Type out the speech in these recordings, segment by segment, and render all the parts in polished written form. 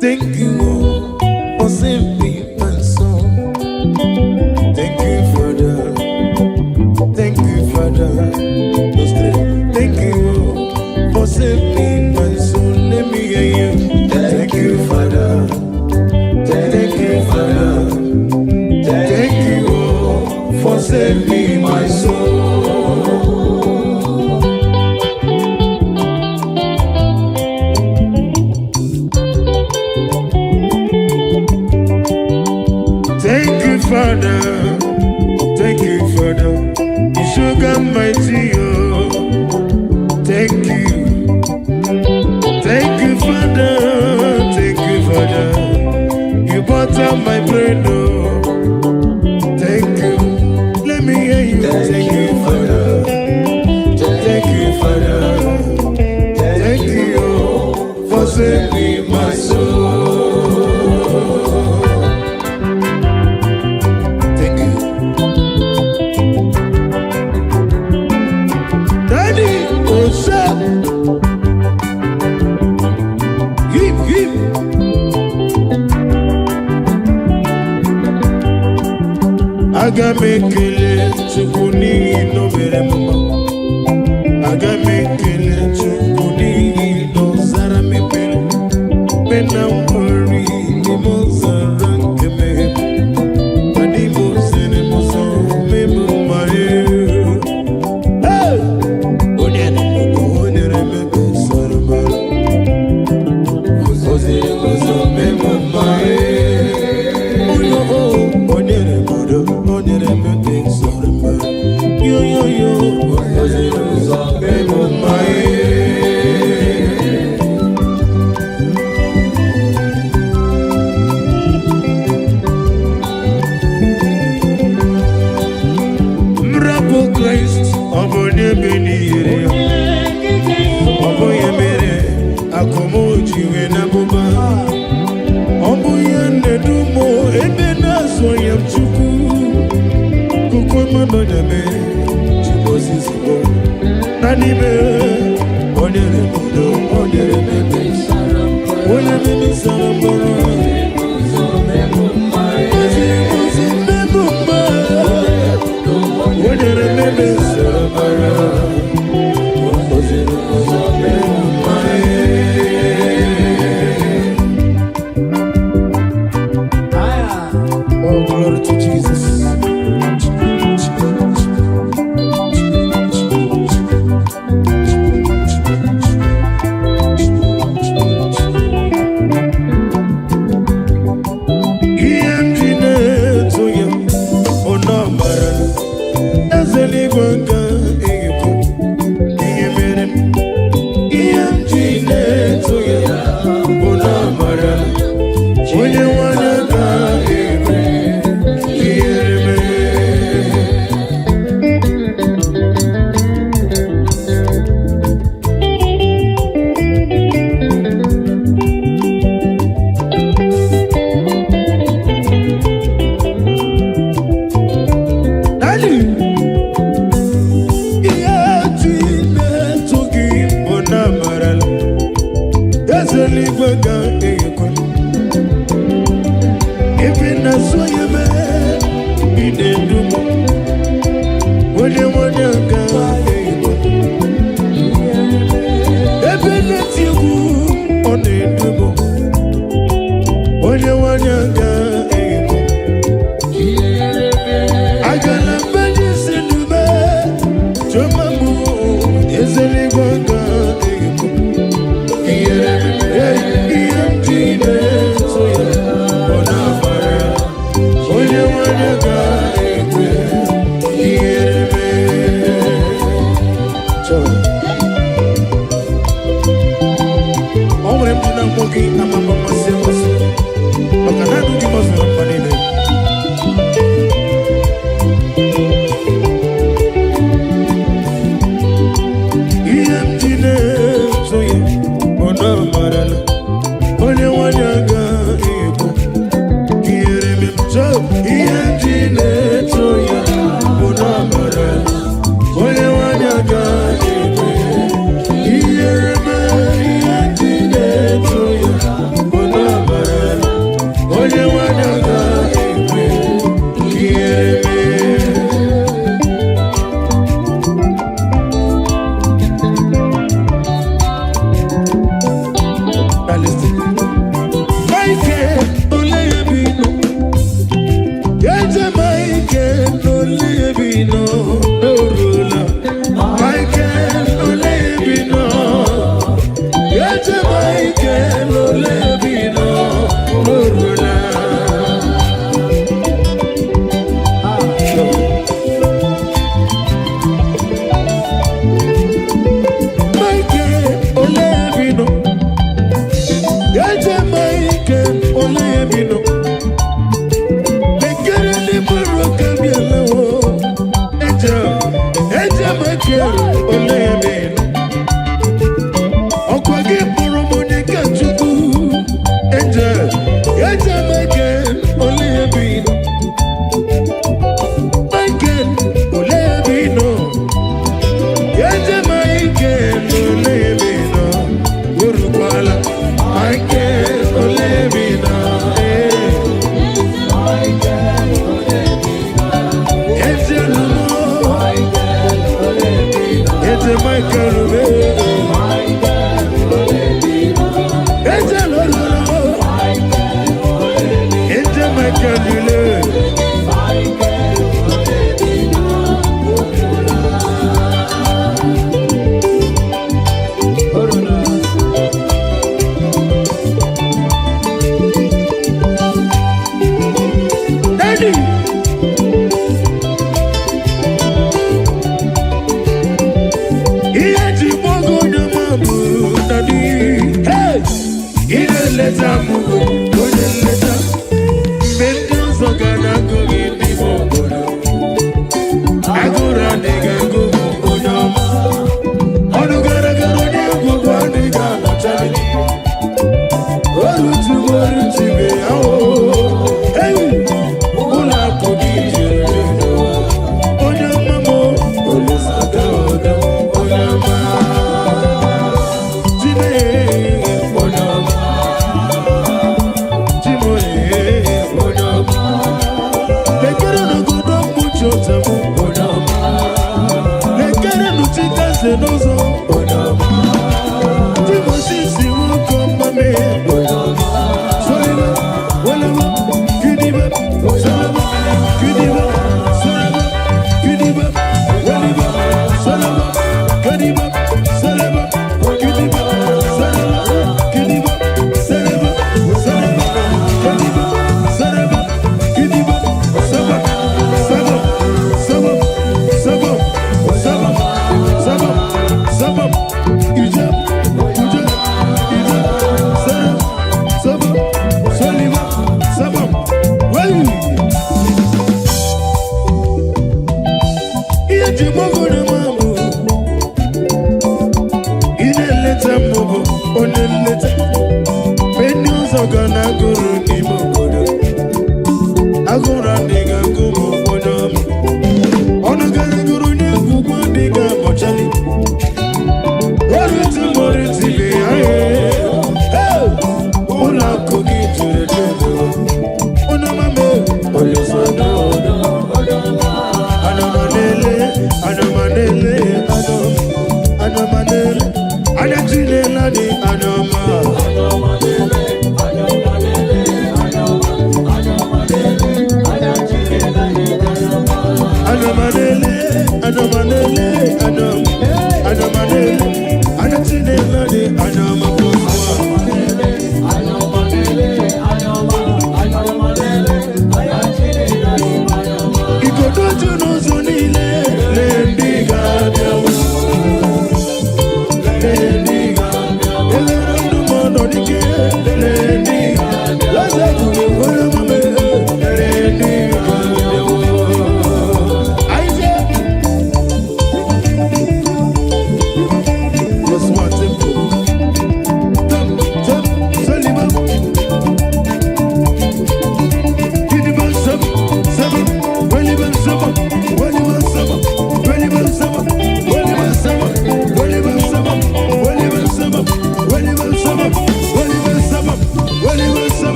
Thank you for saving my soul. Thank you, Father. Thank you, Father. Thank you for saving my soul. Let me hear you. Thank you, Father. Thank you, Father. Thank you for saving my soul. Thank you, Father. Thank you, Father. You sugar mighty, oh. Thank you. Thank you, Father. Thank you, Father. You butter my bread, oh. Thank you. Let me hear you. Thank you, Father. Thank you, Father. Thank you for saving my soul. Aga mekele chukuni no mere mama. Aga mekele chukuni no zara mepele. Pena mwari ni mozara nkeme. Adi mozene mozo memu mae. Hey! Onyere mebe sarabara. Ozere mozo memu mae. Oh, glory to Jesus. Onye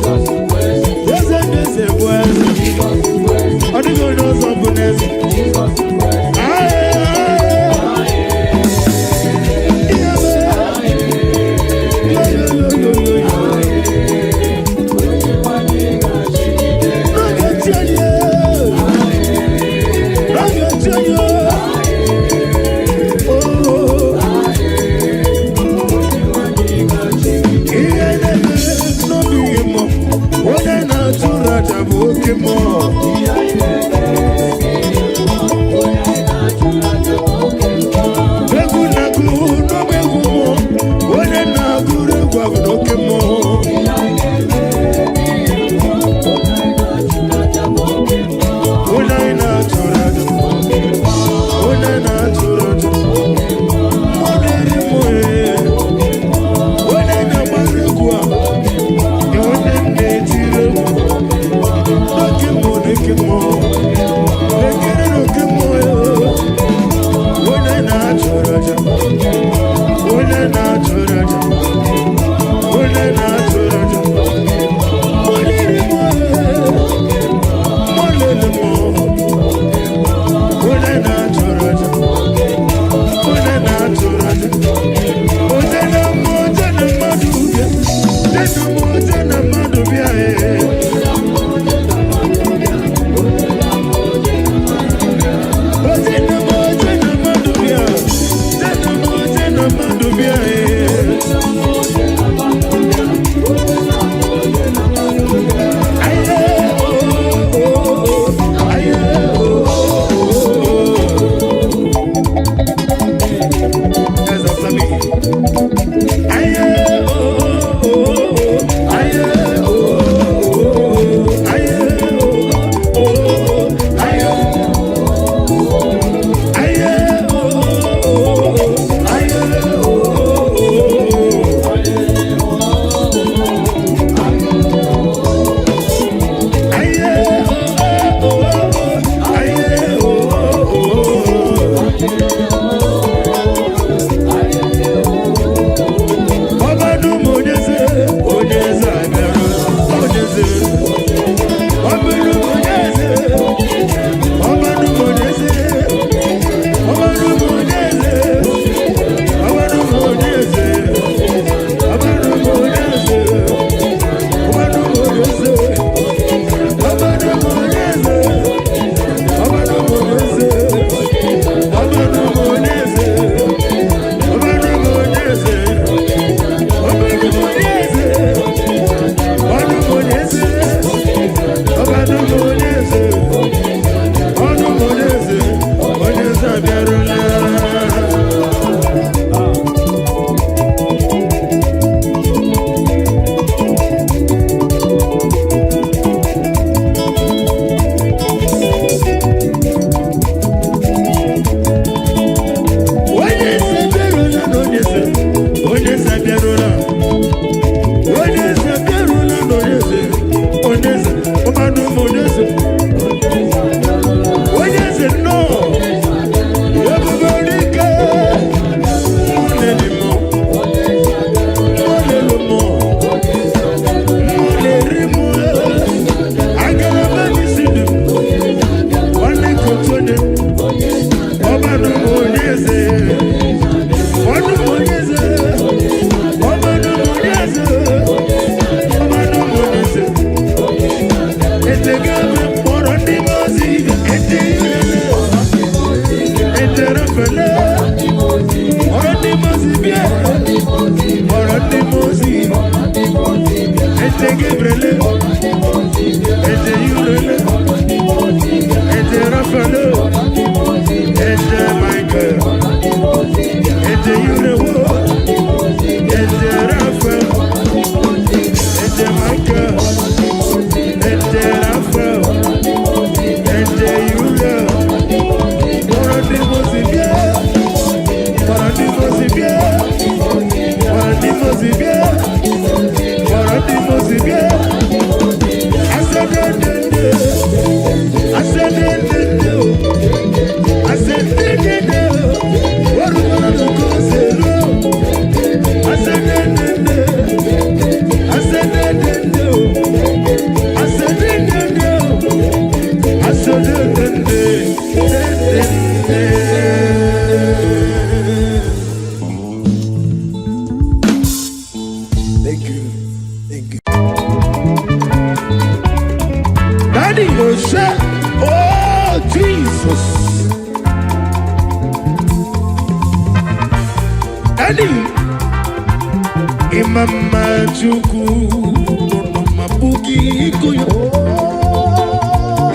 Jesus. Daddy, Imama Juku, Mabuki Kuyo,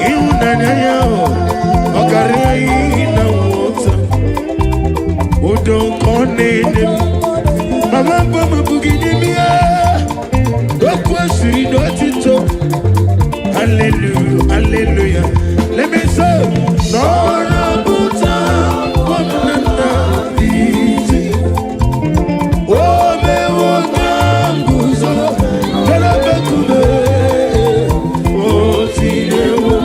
Iunanya, Okarai na water, Udo Kone, Mama Bugi Nimia, Dokwasi Dotito, Hallelujah, Hallelujah. Let me say, Nora Buta, Wamana, Easy. Oh, me Wagambuzo, Kalabakube, oh, Tinewo,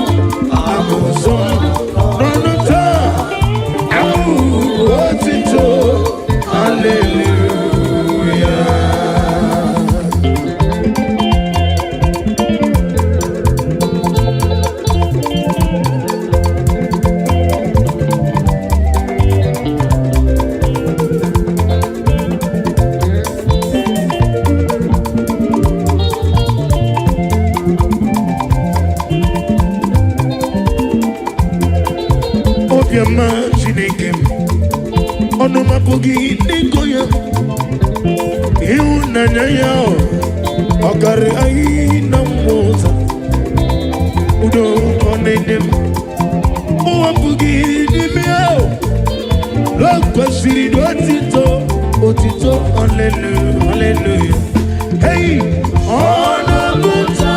Amoso, Nonota, Amu, Otito, Hallelujah. Chineke ọnụ mapụghị n'ịkọ ya ịhụnanya ya ọ karịrị anyị na mmụta udo ọ na-enye m ọ wapụghị n'ime ya o kwesịrị n'otito otito haleluya hey ọ na-amụta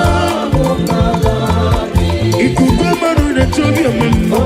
ikuku mmadụ na-eche obi ọmụmụ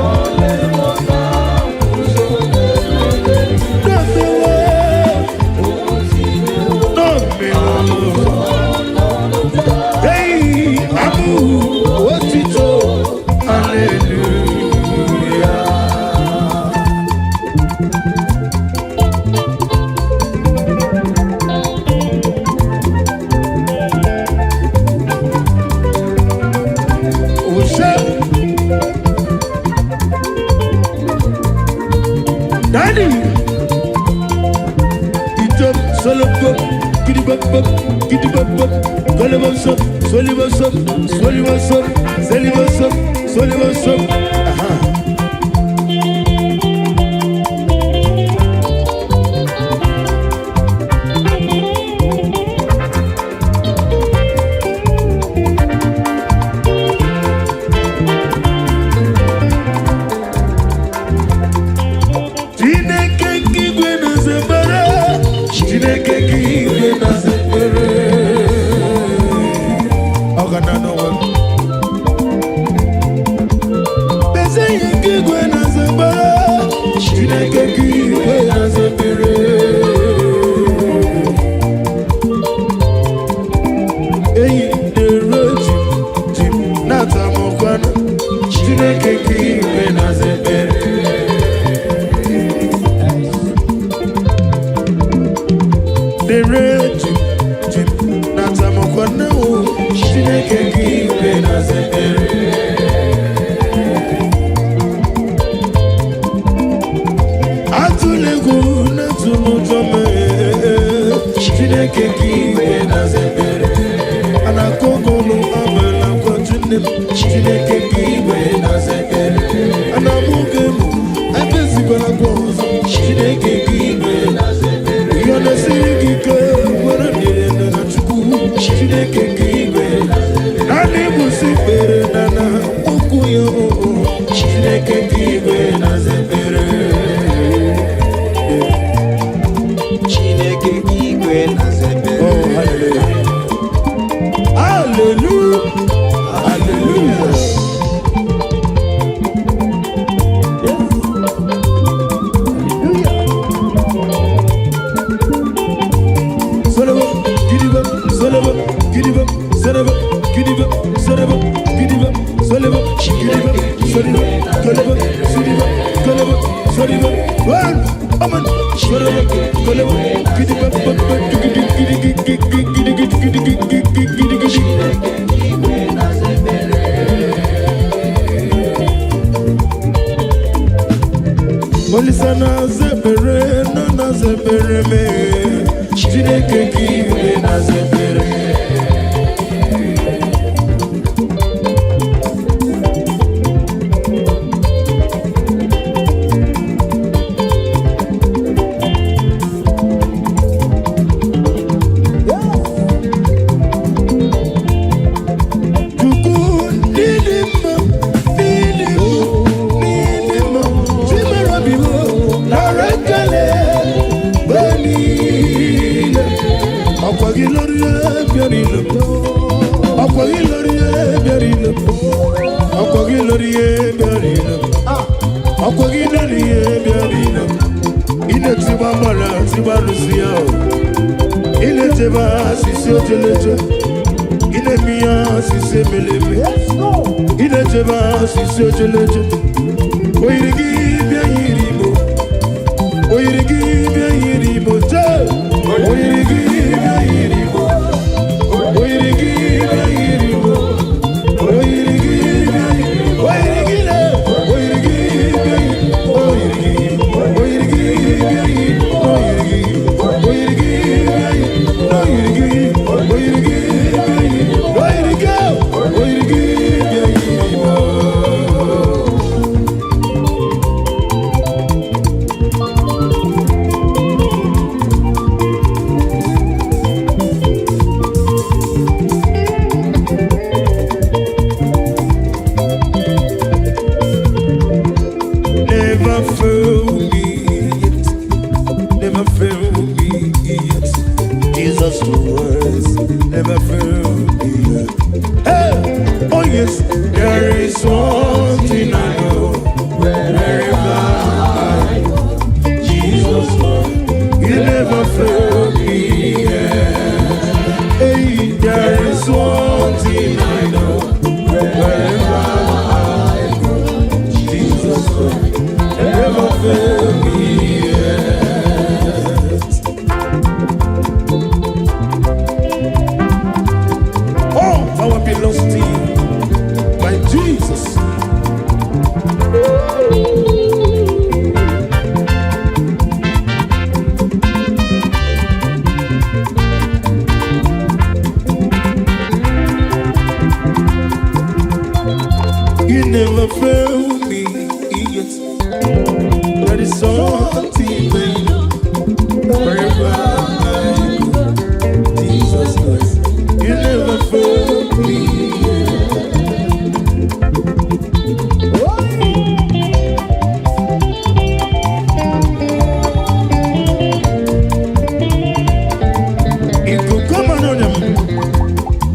Inetiba mala, tiba lucia. Inetiba sisi oteleje. Inemia sisi meleme. Inetiba sisi oteleje. Oyirigi bia yirimo. Oyirigi bia yirimo te. Oyirigi bia yirimo. Oyirigi bia yirimo. Oyirigi bia yirimo. Oyirigi le. Oyirigi bia yirimo. Oyirigi. Oyirigi bia yirimo. Oyirigi. Oyirigi bia yirimo. Oyirigi. Oyirigi bia yirimo. Oyirigi. Oyirigi bia yirimo. Never fail me yet. Never fail me yet. Jesus was never fail me yet. Hey! Oh yes, there is one thing I know. Wherever I go, Jesus was, He never fail me yet. Hey, there is one thing I know. Wherever I go, Jesus was, never fail me yet. All power belongs to you, my Jesus. You never fail me yet. That is something I know. Wherever I go, Jesus Christ, You never fail me yet. It could come on them.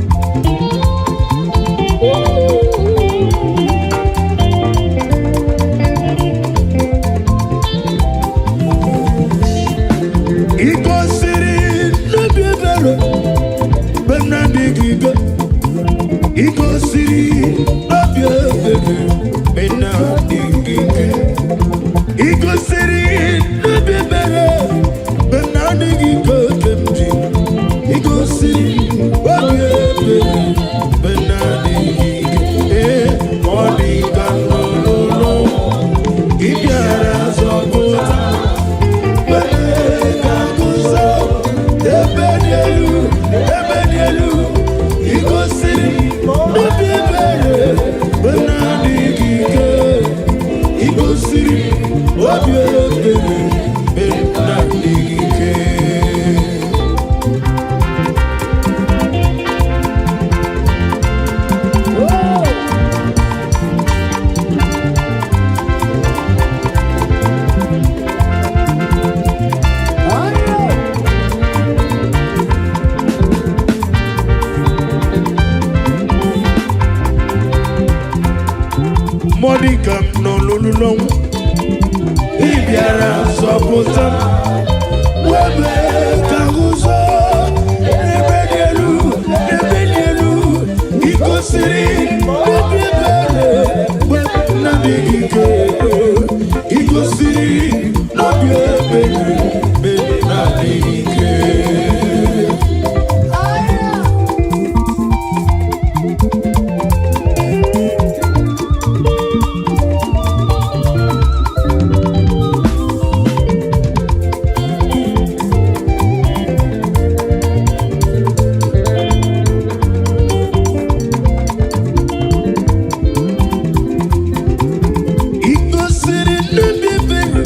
Iko siri no be better, but na digiga. Iko siri no be better, but na digiga. Iko siri no be better, but na digiga kemji. Iko siri no be better, but na digiga. Money can no. Ibiara zobota. Money come no long. Ibiara sopota. Webe kaguzo. Nebedelu. Iko siri. Webe bele. Webe na digike. Iko siri. No bebe. Bebe na digike. Iko siri no bebe.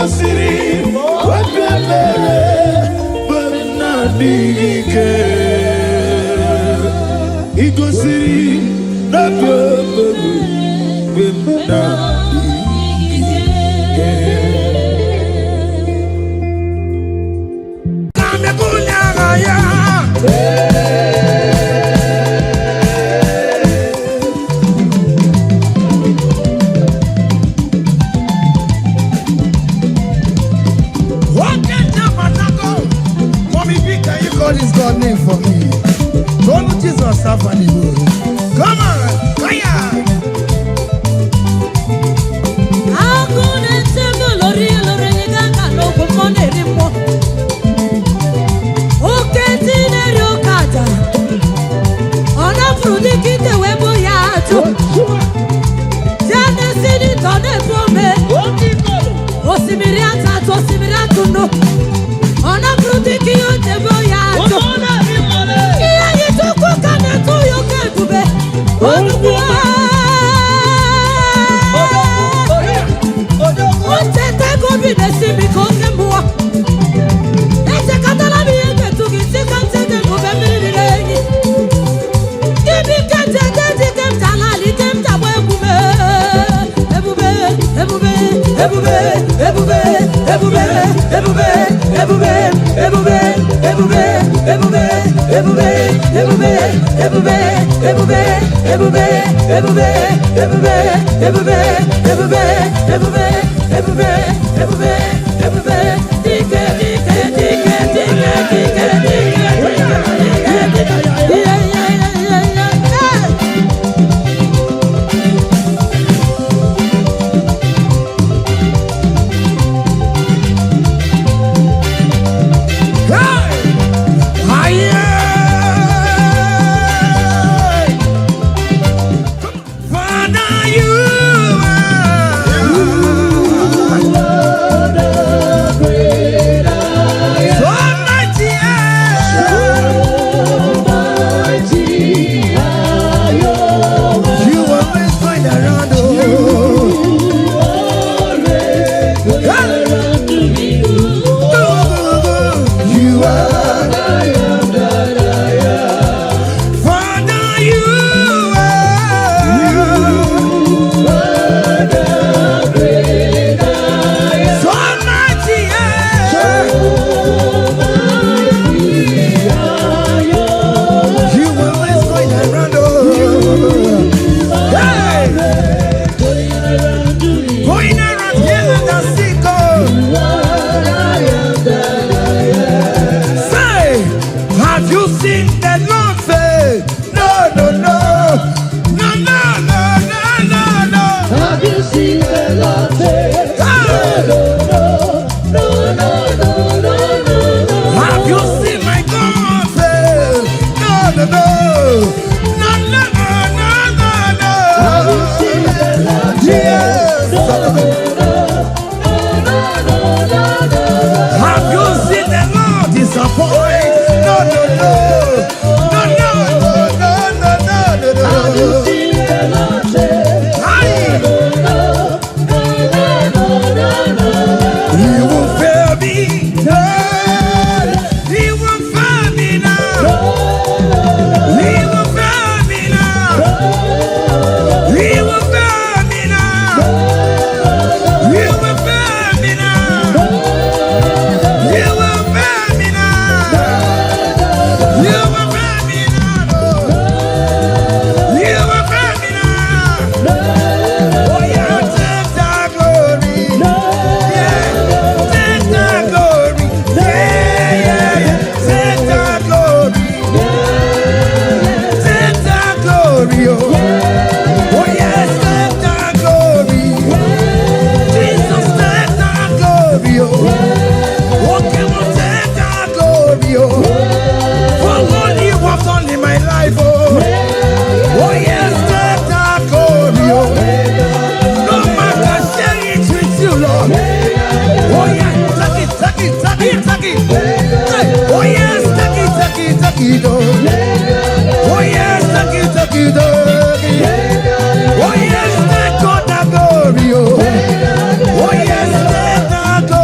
Igbo siri wepụ mere bana dike Igbo siri wepụ mere bana Kame kunyanga ya What is God's name for me? Don't Jesus suffer the Lord. Come on, fire! How could it seem Loriel or Reneganga no money anymore? Okay, Tina Kata. On a fruity kit, the webo yato. Jana said it on a woman. Osimiriata, Osimiriatu no. On a fruity kit, the boya. Oh yes, Taki dog. Oh yes, Taki dog. Oh yes, let go. Oh yes, let go.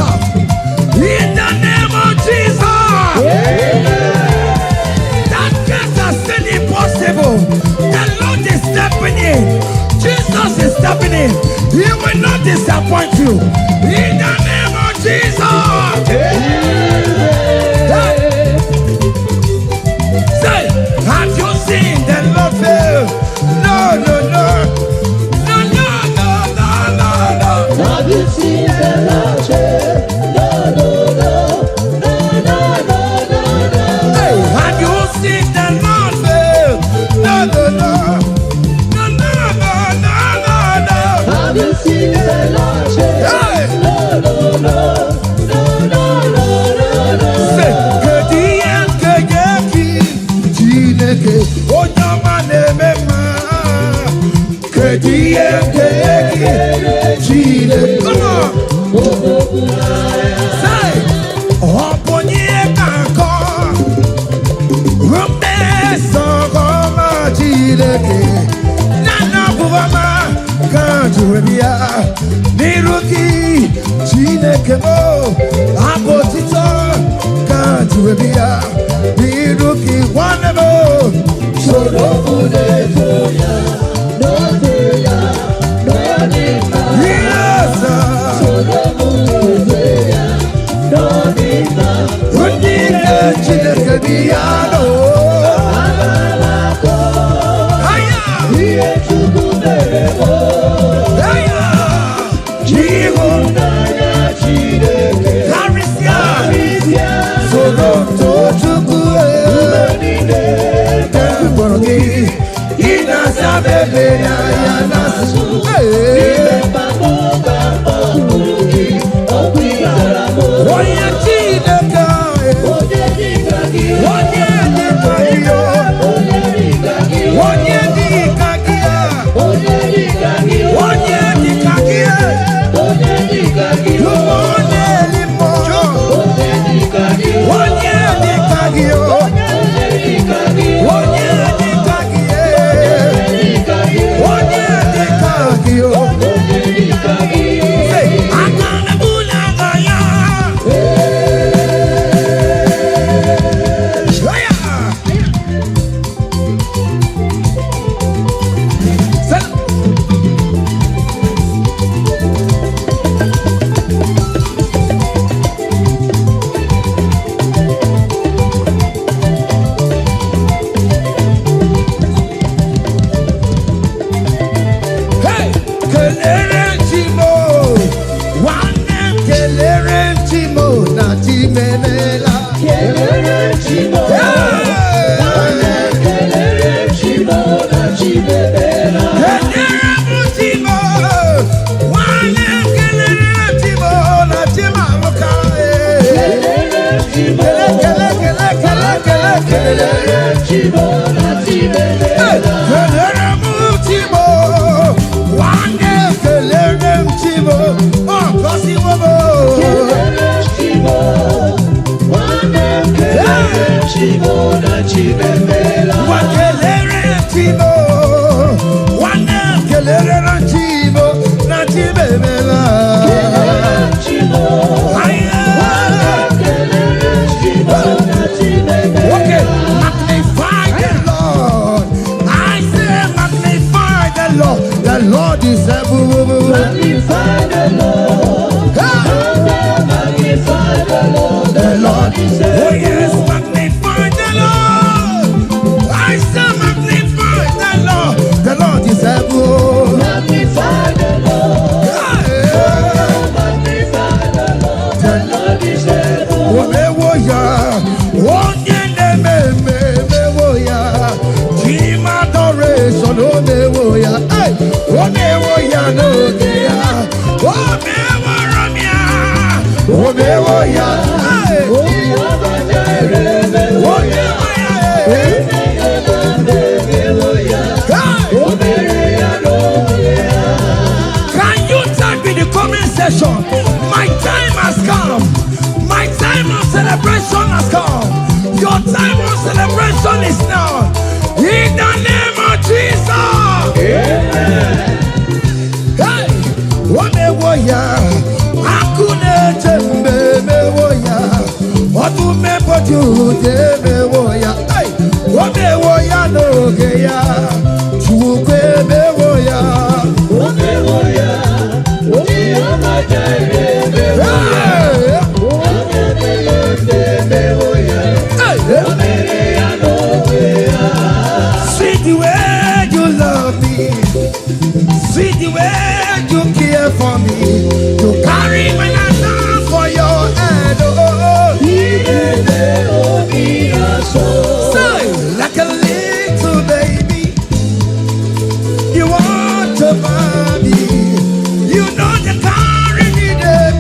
In the name of Jesus. That case has still impossible. The Lord is stepping in. Jesus is stepping in. He will not disappoint you. In the name of Jesus. Say, have you seen the Lord fail? No, no, no. No, no, no, no, no, no. Have you seen the Lord fail? No, no, no. No, no, no, no, no. Hey, have you seen the Lord fail? No, no, no. No, no, no, no, no, no. Have you seen the Lord fail? Hey. No, no, no. No, no, no, no, no. Say, Chineke, Onyama Nemema. Chineke, come on. Say, Oponye Kanko. Rumbe Sogoma Chineke. Nana Buvama Kanjurebia. Niruki Chineke mo. Abotito Kanjurebia. Niruki Wanemo. Solofunefoya, no teya, no nima. Yes, Solofunefoya, no nima. Rundine Chineke Diano. Amalako, Aya. iye chukumerebo. Aya. Chihunanya Chineke, Harisia. Arisia, Soronto Chukue. Umenine, Temborgi. Inasa bebe ya nasu. Bamboga, Bambuki, Okwinaramo. Oye Chineke. Onye dikagio. Onye dikagia. Onye dikagia. Lumone limo. Onye dikagio. Onye dikagia. Onye dikagio. Say, Akana Bulagaya. Aya. Say, hey, kelere chimo, wane kelere chimo na chimemela. Kelere chimo, wane kelere chimo na chimemela. Kelere chimo, wane kelere chimo na chimamuka. Kelere chimo, Kelere chimo na chimemela. kelere chimo, wane kelere chimo. Oh, kosi wobo. Kelere chimo, wane kelere chimo na chimemela. Wakelere chimo, wane kelere chimo na chimemela. Kelere chimo, wane kelere chimo na chimemela. Okay, magnify the Lord. I say magnify the Lord. The Lord is everywhere. Magnify the Lord. Magnify the Lord. The Lord is Oh yes, magnify the Lord. I say magnify the Lord. The Lord is everywhere. Magnify the Lord. Magnify the Lord. The Lord is everywhere. Omewoya, Onyenememewoya, Team adoration, Omewoya, hey, Omewoya, Nokia, Omeworamia, Omewoya, hey, Omewoya, hey, can you type in the comment section? My time has come. My time of celebration has come. Your time of celebration is now. In the name of Jesus. Hey, Wamewoya, Akune Temu. Chudemewoya, Omewoya no geya, Chudemewoya, Omewoya, Omiama Mewoya, Omewoya, Omeya no geya. see the way you love me, see the way you care for me, you carry my hand for your head, Say, like a little baby, you want to mommy, you know the carry me there,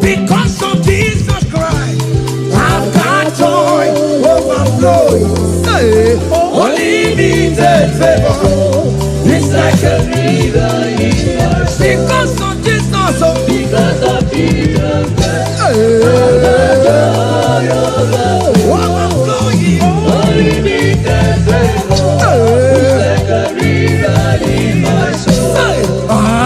because of Jesus Christ, I've got joy overflowing. Say, unlimited favor. It's like a river in mercy. Because of Jesus, Because of Jesus Christ, overflowing. unlimited favor. It's like a river in my soul. Say, come on.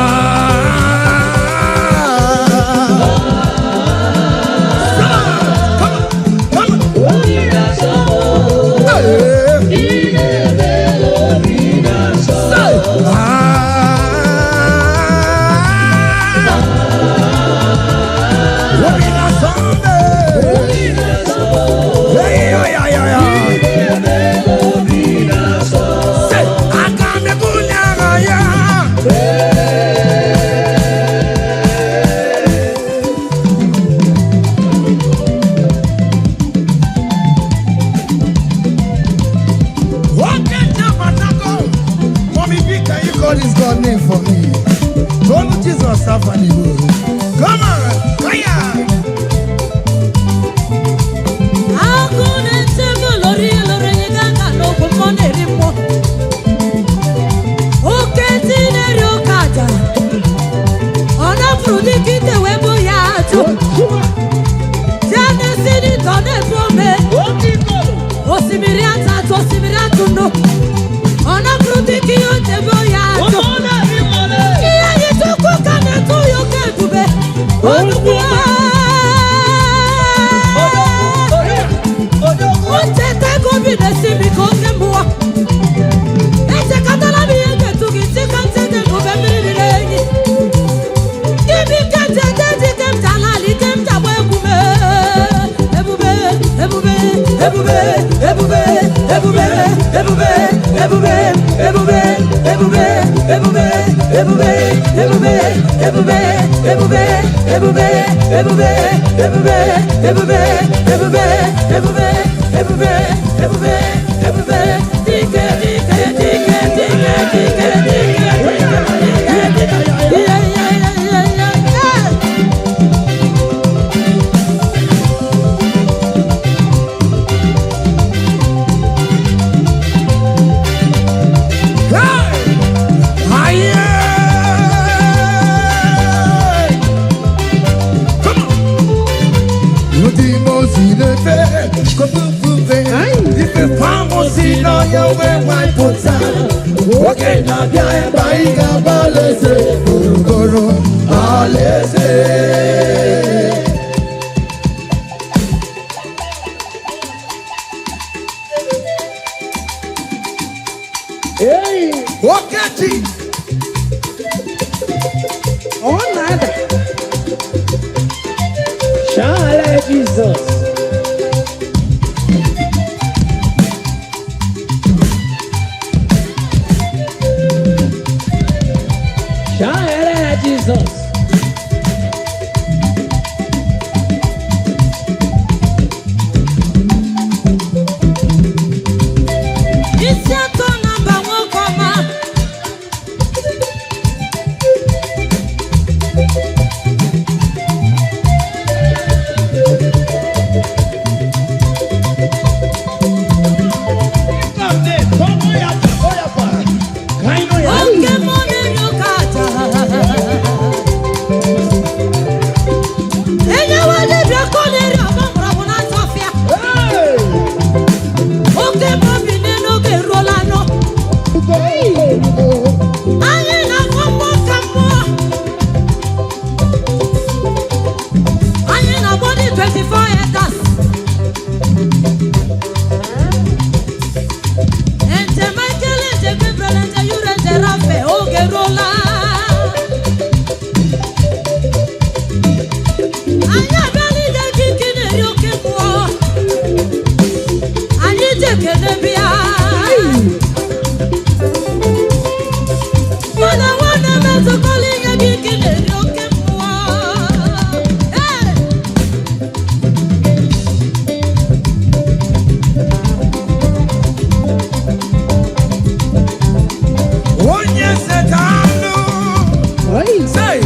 This God name for me. Don't Jesus suffer you. Come on, fire. Okay, now bia baiga balese, goro balese. Hey, Wakati, oh nada. Shall Jesus. anyị abịala ide gị nke na-eri oke mmụọ anyị ji ekele bịa mana nwanne m ezukọla inye gị nke na-eri oke mmụọ. onye setanụ say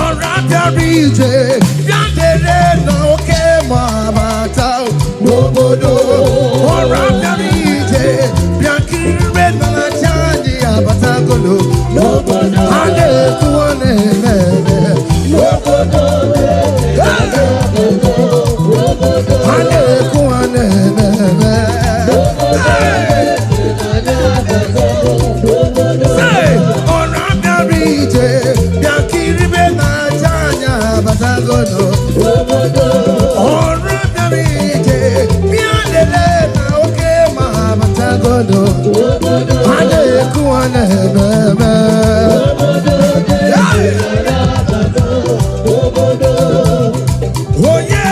ọra bịara ije bịa dere na oke ma bata n'obodo ọra bịara ije bịa kiribe na aja anyị abatagolo n'obodo a na-ekwu ọ na-eme eme n'obodo a na-ekwu ọ na-eme eme say ọra bịara ije bịa kiribe na aja anyị abatagolo ọra bịara ije bịa lele na oke ma abatagolo a na-ekwu ọ na-eme eme onye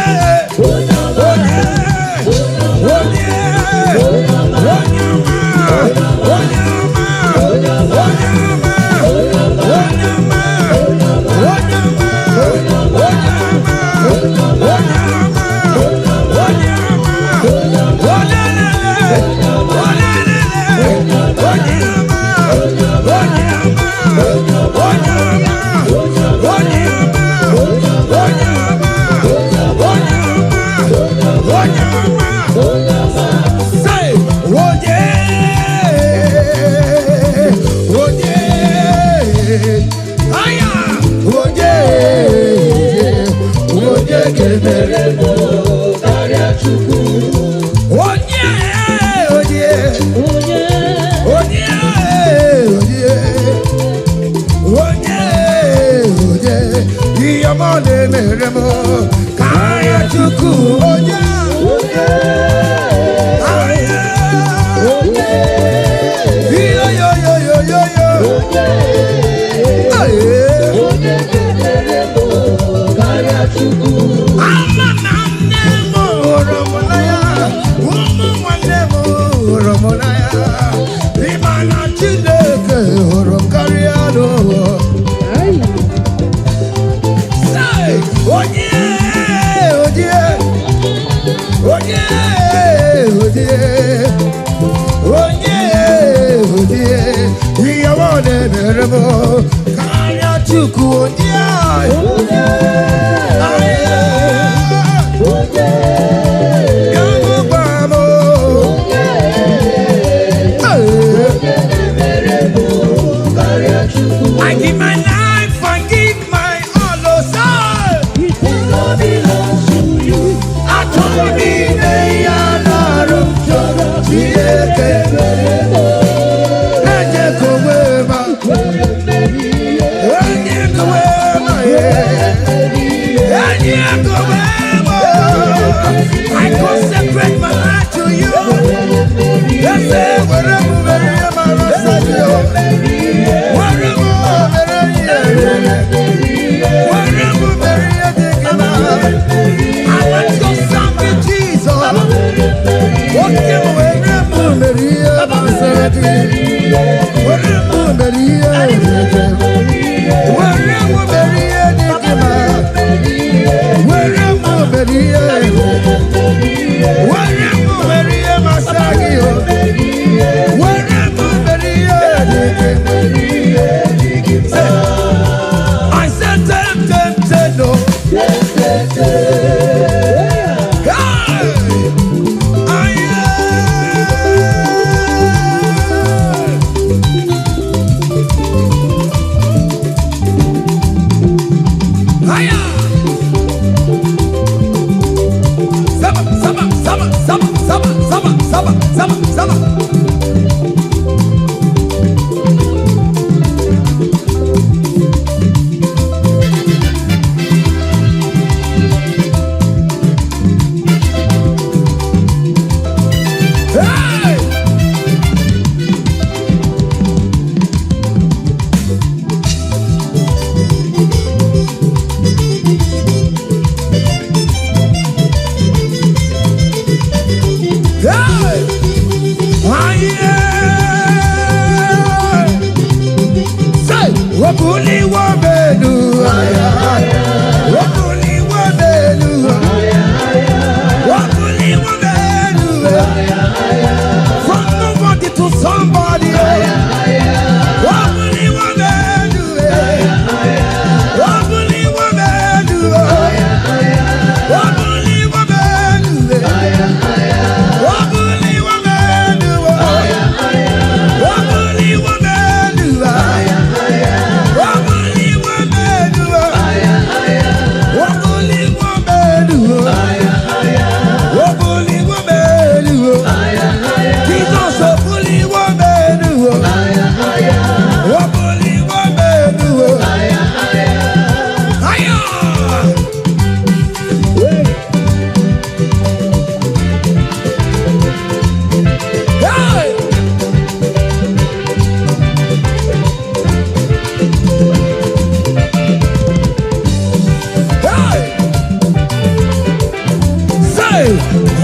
I give my life, I give my all, oh soul. I told me they are not I consecrate my life to you. Yes, I want your son with Jesus. Walk him away.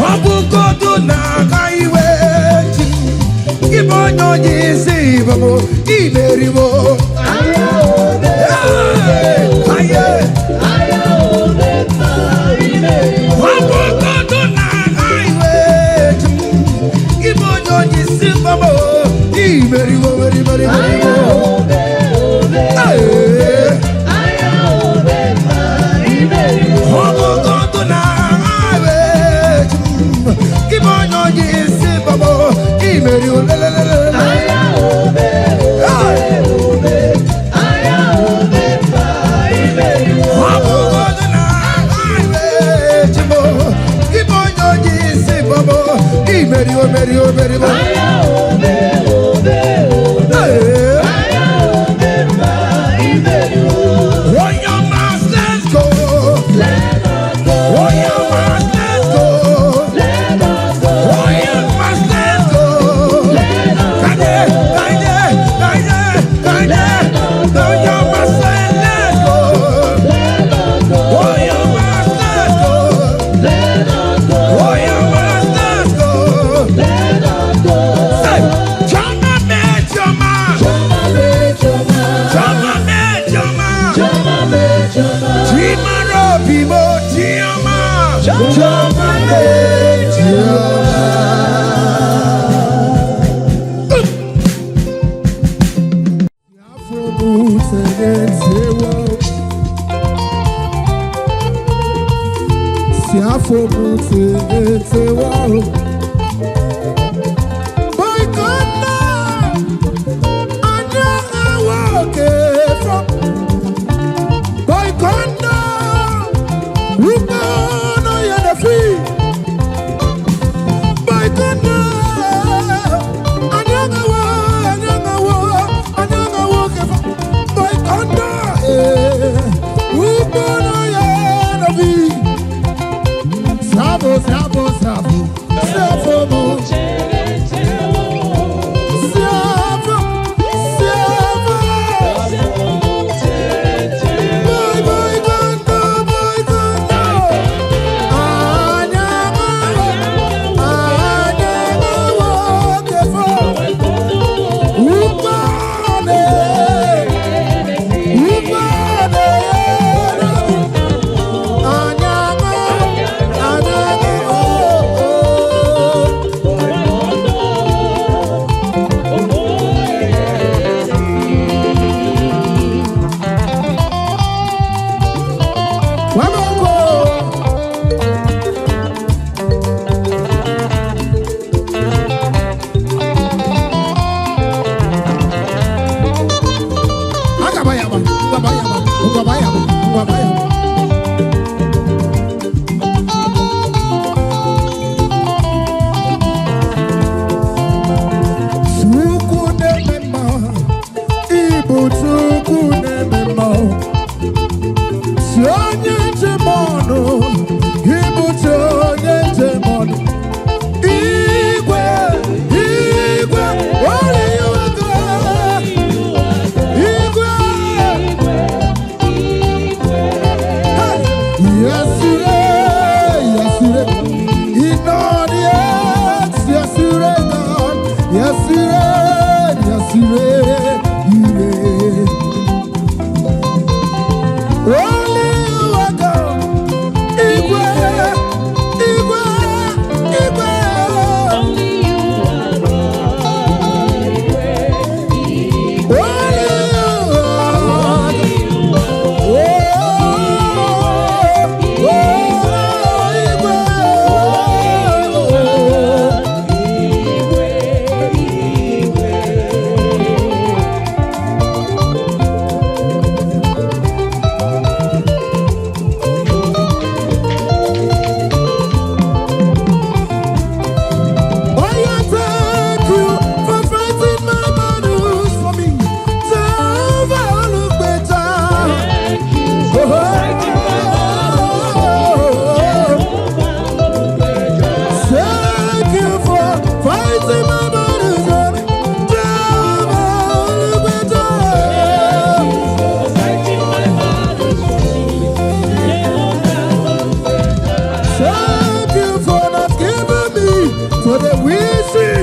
Wabukodu na kaiwe chi. Ibonyo jisi babo iberibo. Wabukodu na kaiwe chi. Ibonyo jisi babo iberibo iberibo. Wabukodu na kaiwe chi. Ibonyo jisi babo iberibo.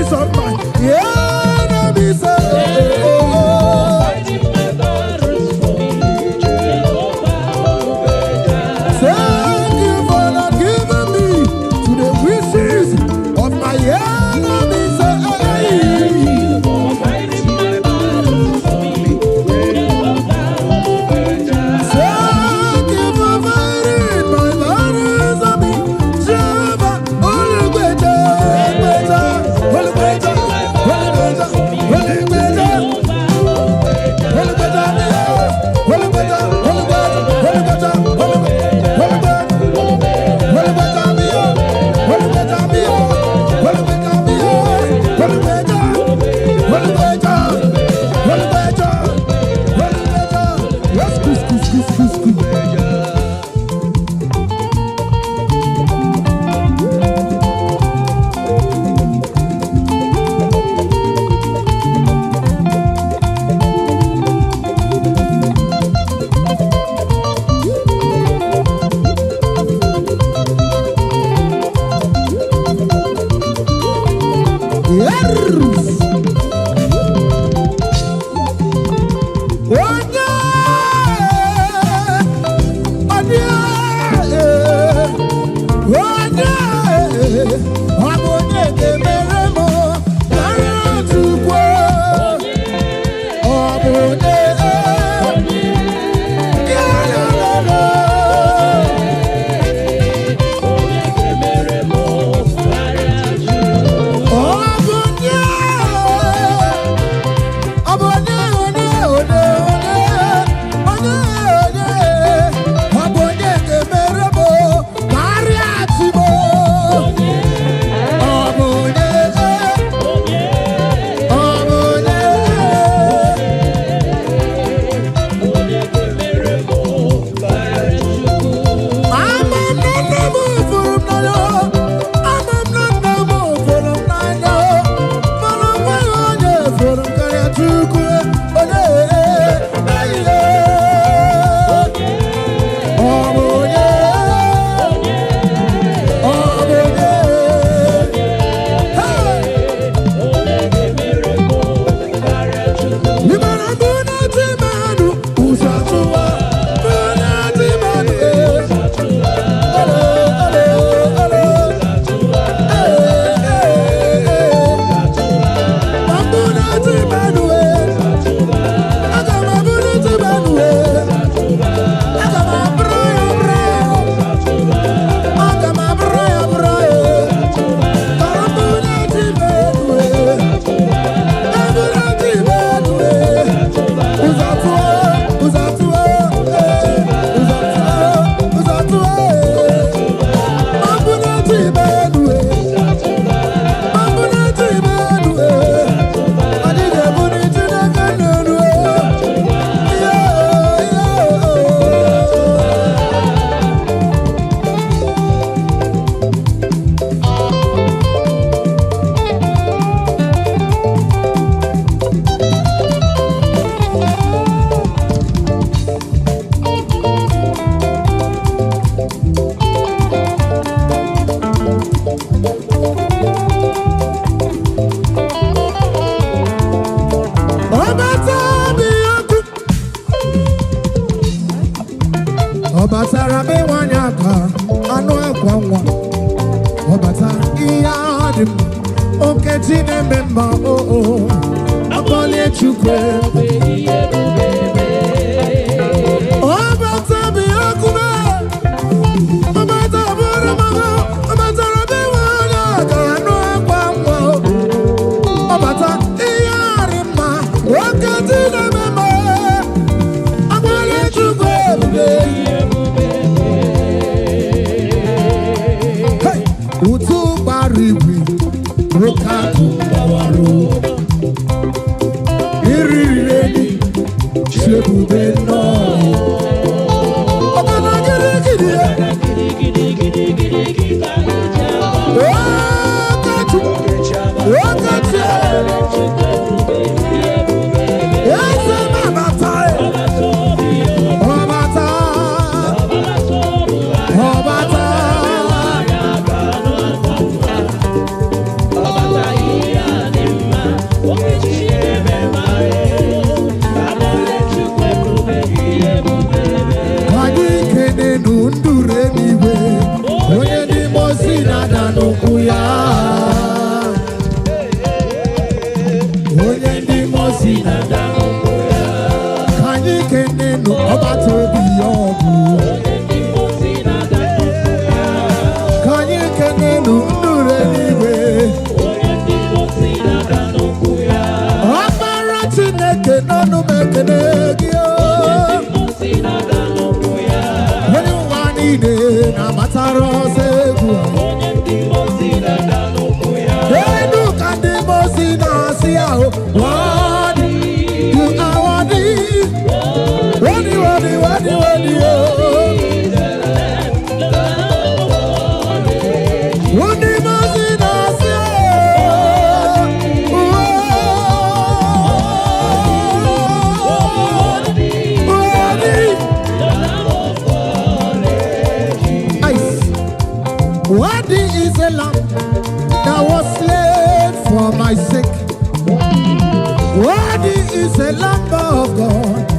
peace of mind. Enemies say, Fighting my battles for me, Jehovah thank you for not giving me to the wishes of my enemies. fighting my battles for me, Jehovah Thank you for fighting my battles for me, Jehovah. Holy Gbeja, Gbeja, Holy Gbeja, Holy Gbeja, Holy Gbeja, Holy Gbeja, Holy Gbeja, Holy Gbeja, Holy Gbeja, Holy ọbatara m ịnwanye aka anụ akwa nwa ọbata ihe ahụ dị m okechi na-eme mma oo akpọlie Chukwu ọbata bụ ihe okume ọbata bụrụ mama ọbatara m ịnwanye aka anụ akwa nwa ọbata ihe ahụ dị mma okechi na-eme mma akpọlie Chukwu Utu barigwi Rokatu Bawaru Irireni Worthy is the lamb that was slain for my sake. Worthy is the Lamb of God.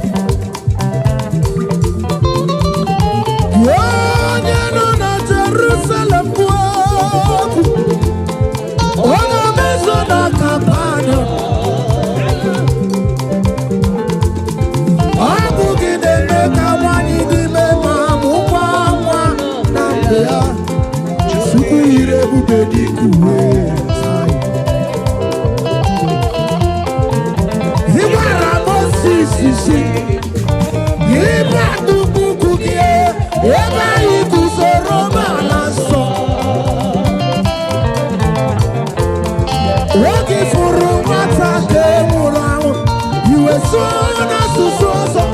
Yonyeno na Jerusalem walk. Ona mezo na kampanya. Abugide meka wani di mema mukwa na mbea. Suku ire bubedi kuwe. Sisi, yeba duku kie, yeba ikusoro malaso. Woki furu mata ke murao, iwe sona susoso.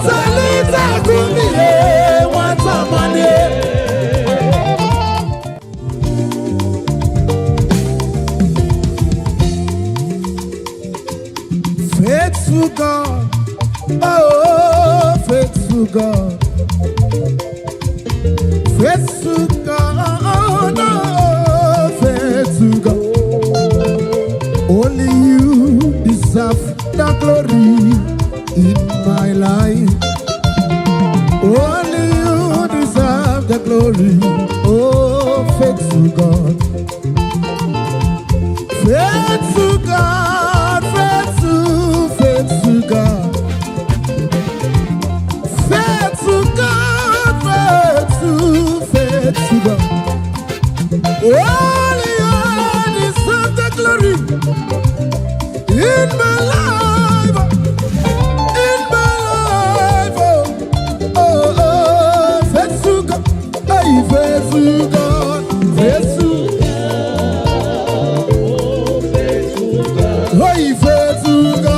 Salita kumie wata mane. Faithful God, oh, faithful God, faithful God, oh, no, faithful God. Only you deserve the glory in my life. Only you deserve the glory, oh, faithful God, faithful God, faithful God, faithful God, faithful God. Only you deserve the glory in my life, oh, oh, faithful God, hey, faithful God, faithful God, hey, faithful God.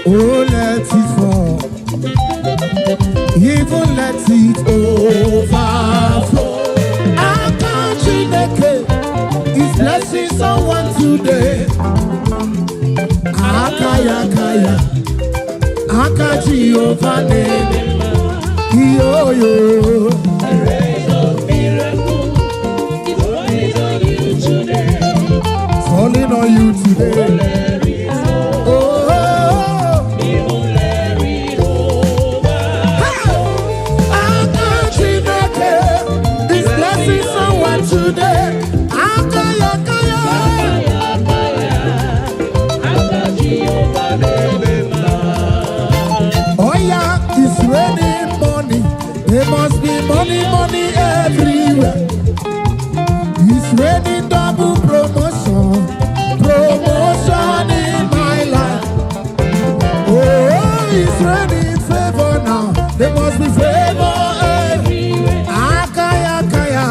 Oh, let it fall. Even let it overflow. Our country is blessing someone today. Akaya, kaya, Akaji over name. Yo, yo. The rays of miracle is falling on you today. Falling on you today. Today, Akaya, kaya, oh yeah, it's raining money. There must be money, money everywhere. It's raining double promotion, promotion in my life. Oh, it's raining favor now. There must be favor everywhere. Akaya, kaya.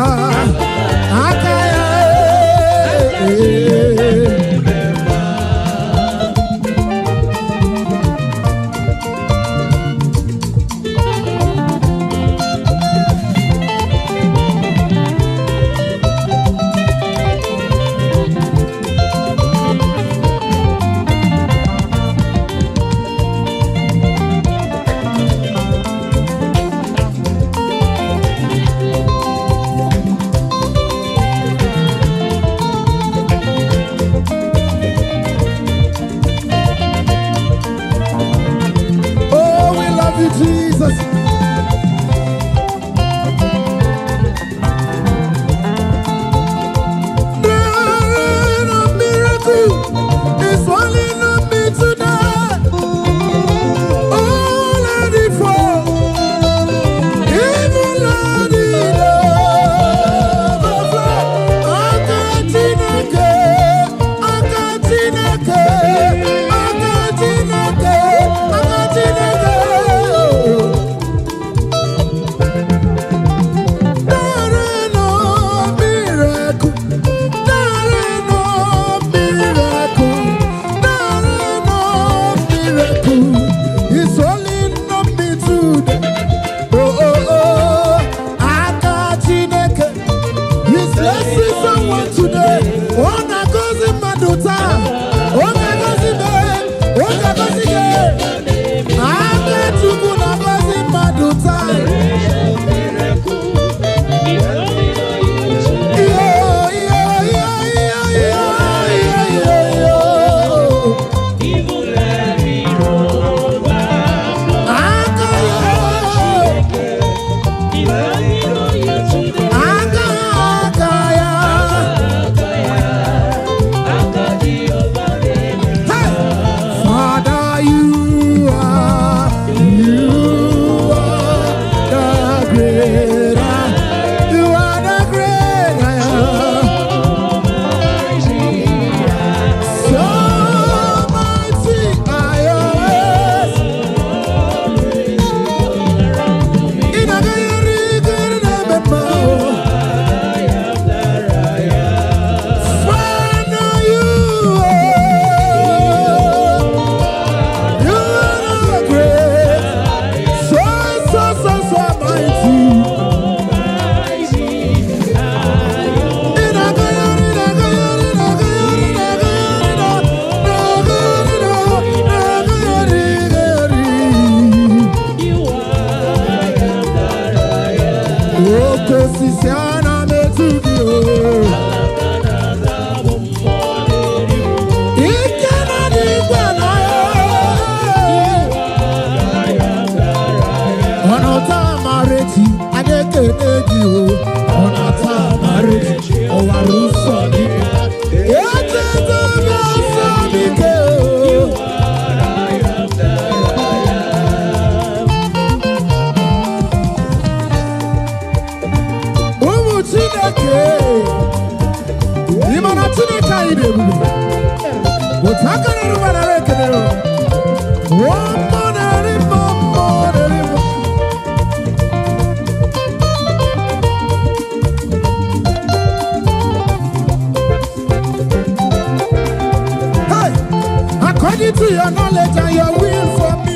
According to your knowledge and your will for me,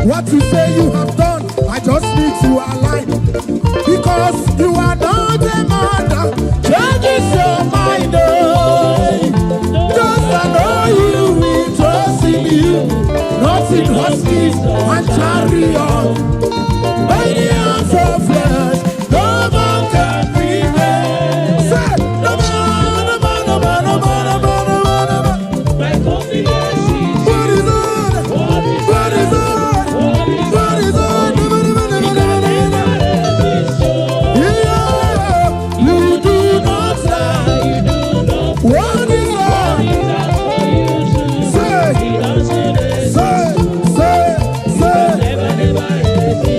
what you say you have done, I just need to align. Because you are not a man that changes your mind. Just I know you will trust in you, not in hospice and chariot. By the hands of flesh, no man can prevail. Say, no man, no man, no man, no man, no man, no man, no man. My confidence is What is on? What is on? What is on? Yeah, you do not lie. What is on? Say, say, say, say.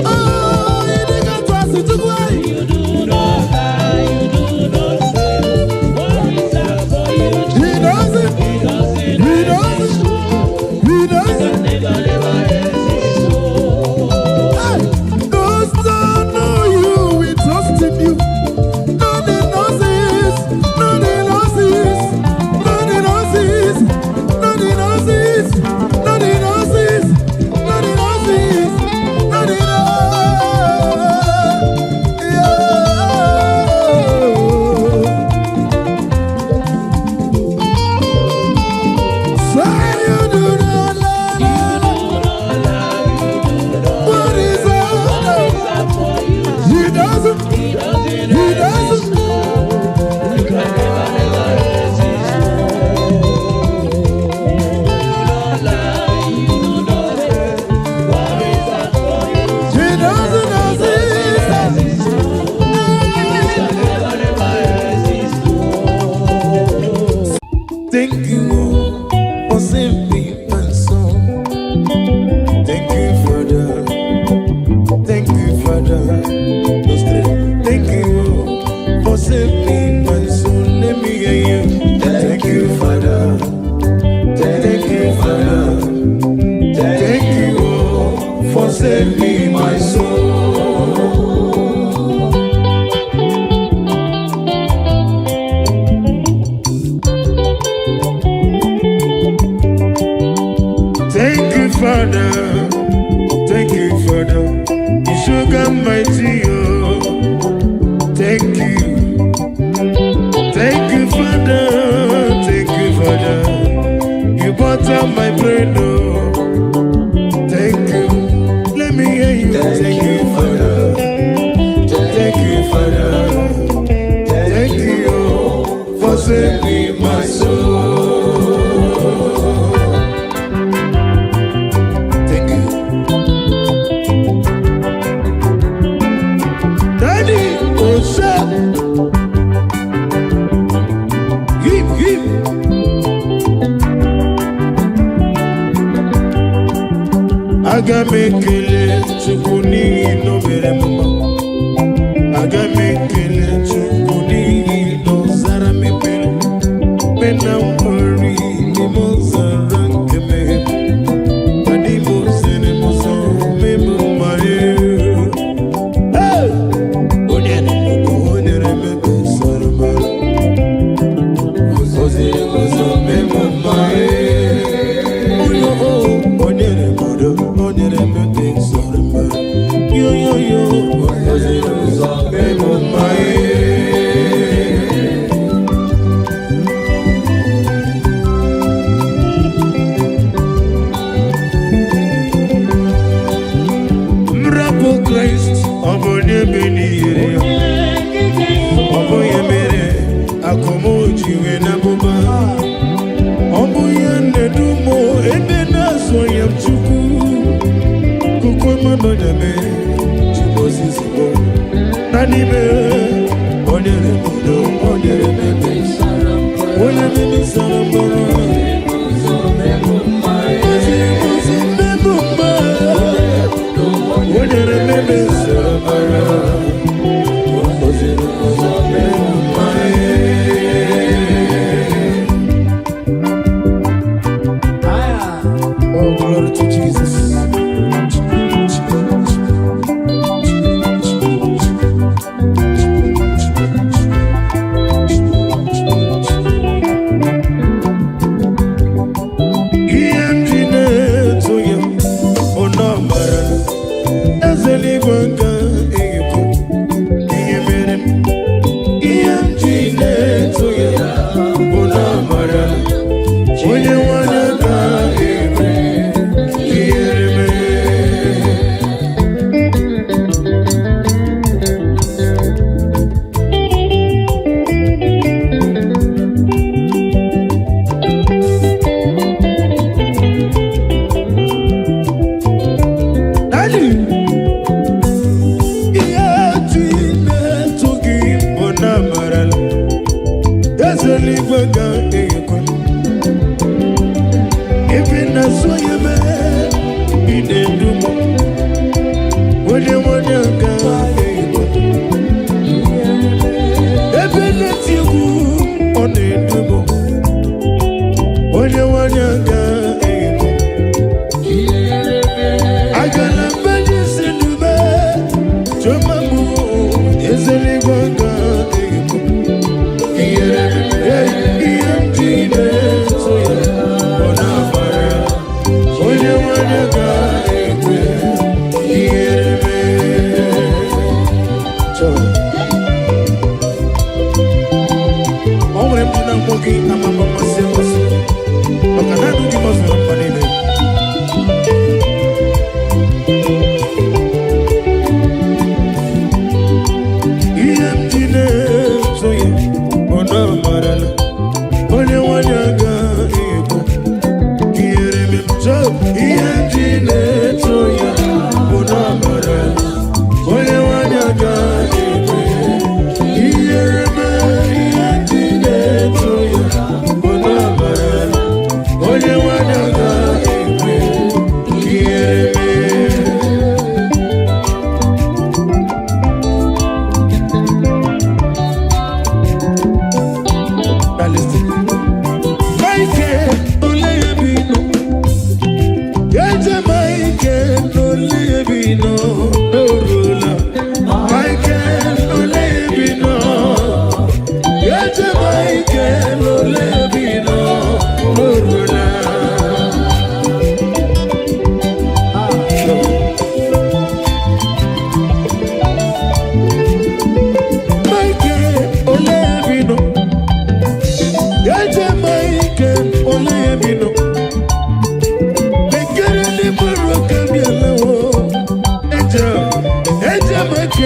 save me, my soul. Thank you, Father. Thank you, Father. You sugar mighty, oh. Thank you. Thank you, Father. Thank you, Father. You butter my brain, oh. Thank you. Let me hear you. Thank you, Father. Thank you, Father. Thank you, oh, for saving my soul. Thank you. Daddy, what's up? Hip, hip. Aga mekele chukuni no mere mama. Aga mekele chukuni no zara me pere. Pena worry ni mo zara keme. Adi mo zene mo so me mo mare. Hey! Onyere me be sarma. Ozire mo so me mo mare. Onyere mo do. Yo, yo, yo, Miracle Christ, Obonye Beni, Oboye Mere, Akomoji Wenabuba, Oboye Nedumo, Ebena Soyam Chuku. Monodame, Chibosisibo, Nanibe, Onyere Mudo, Onyere Mebe, Onyere Saramboro, Onyere Mebe Sarambara, oh, glory to Jesus. Onye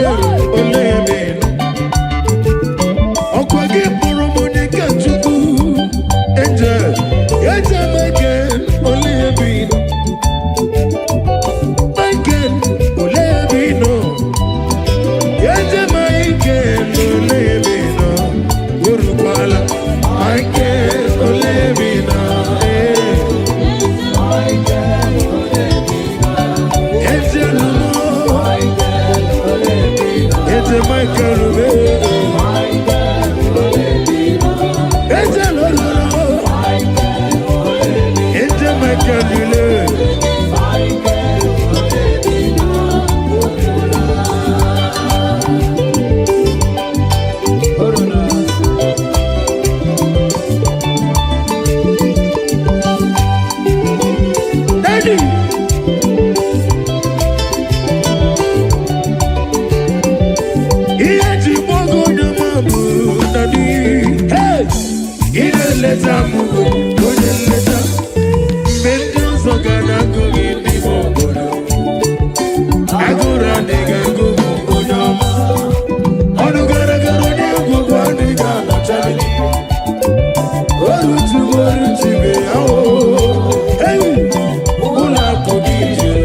Michael Olebino. Ọkwa gị kpọrọ Monica Chukwu. Angel, Angel Michael Olebino. Michael Olebino. Angel Michael Olebino. Urupala Michael Olebino. Angel Angel Michael Olebino. Angel Angel Michael Olebino. Daddy. Ihe ji gbago onye mabụ daddy. Hey! Ihe nleta mụ onye nleta. Mgbe ndị ọzọ ga na-agụ gị n'ime obodo. Agụrụ adịghị agụ m onye ọma. Ọnụ gara gara onye egwu bụ adịghị anọcha gị. Orutugo orutugo ya o. Hey! Ụlọ akụ gị jere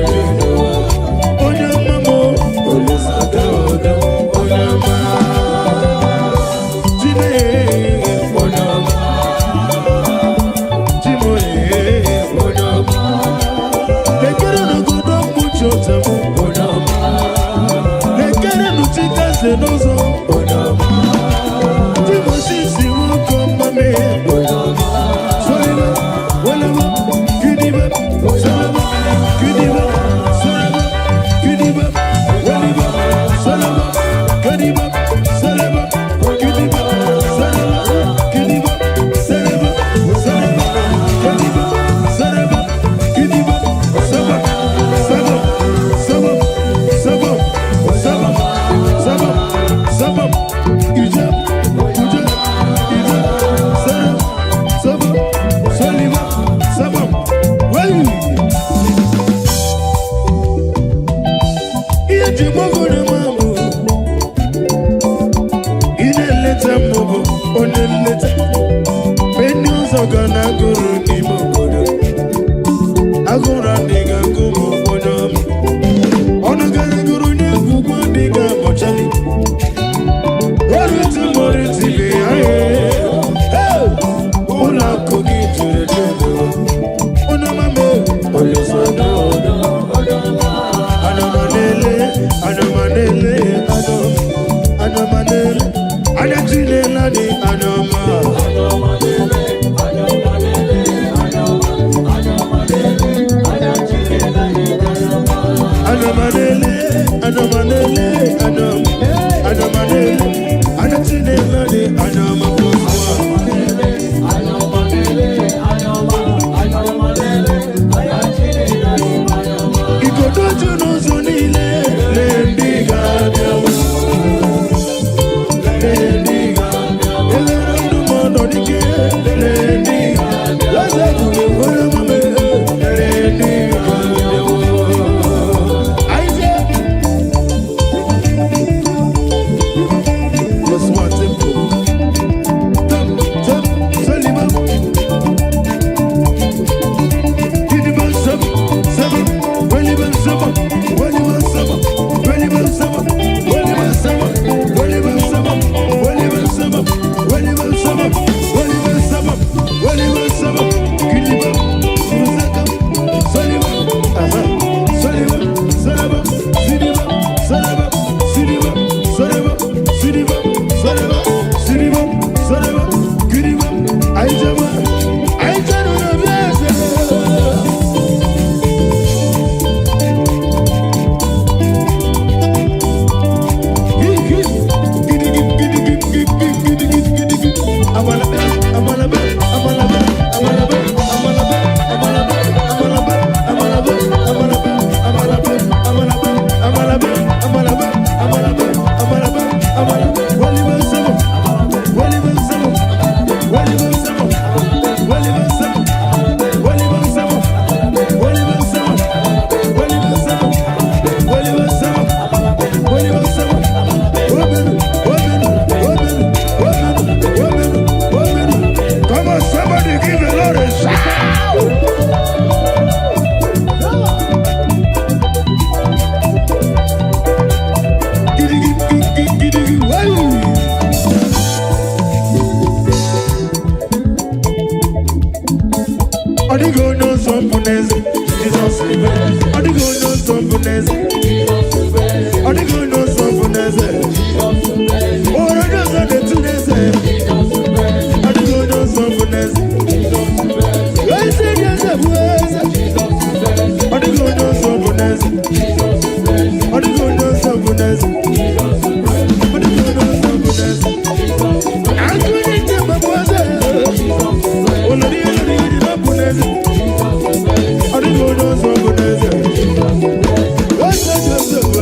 Jesus the best. I dey go no stubbornness. Jesus the best. I dey go no stubbornness. Jesus the best. Oh, I just want the two days. Jesus the best. I dey go no stubbornness. Jesus the best. I say there's a voice. Jesus the best. I dey go no stubbornness. Jesus the best. I dey go no stubbornness. Jesus the best. I dey go no stubbornness. Jesus the best. I'm going to my boys. Jesus the best. Oh, Lord, you need to stubbornness. Jesus the best. I dey go no stubbornness. Jesus the best. What's that?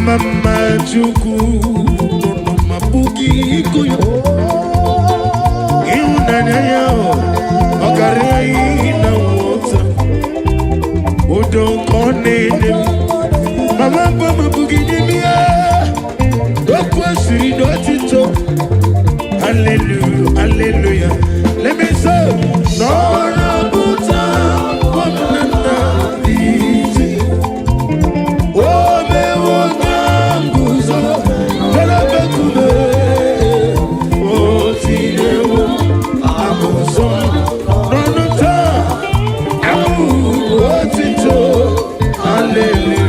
Mama Chuku, Mama Buki, Kuyo, Iunanya, Okarai, na water, Udo Kone, Mama Buki, Dokwasi, Dotito, Hallelujah, Hallelujah. Let me say, no, Buta, Wamana, easy. Oh, me wangambuzo, Kalabakube, oh, Tinewo, Abuzo, Nonota, Abu, Otito, Hallelujah.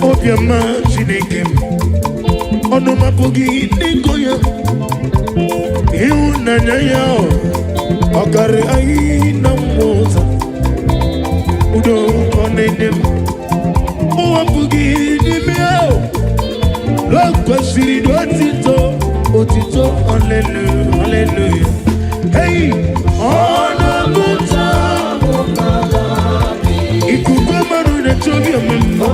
Obiama Chineke ono mapogi nikoya iunanya yao okare ai na mota udo konenem o mapogi nimeo lokwasiri otito hallelujah hallelujah hey ono mota ikugamaru na tobi amemma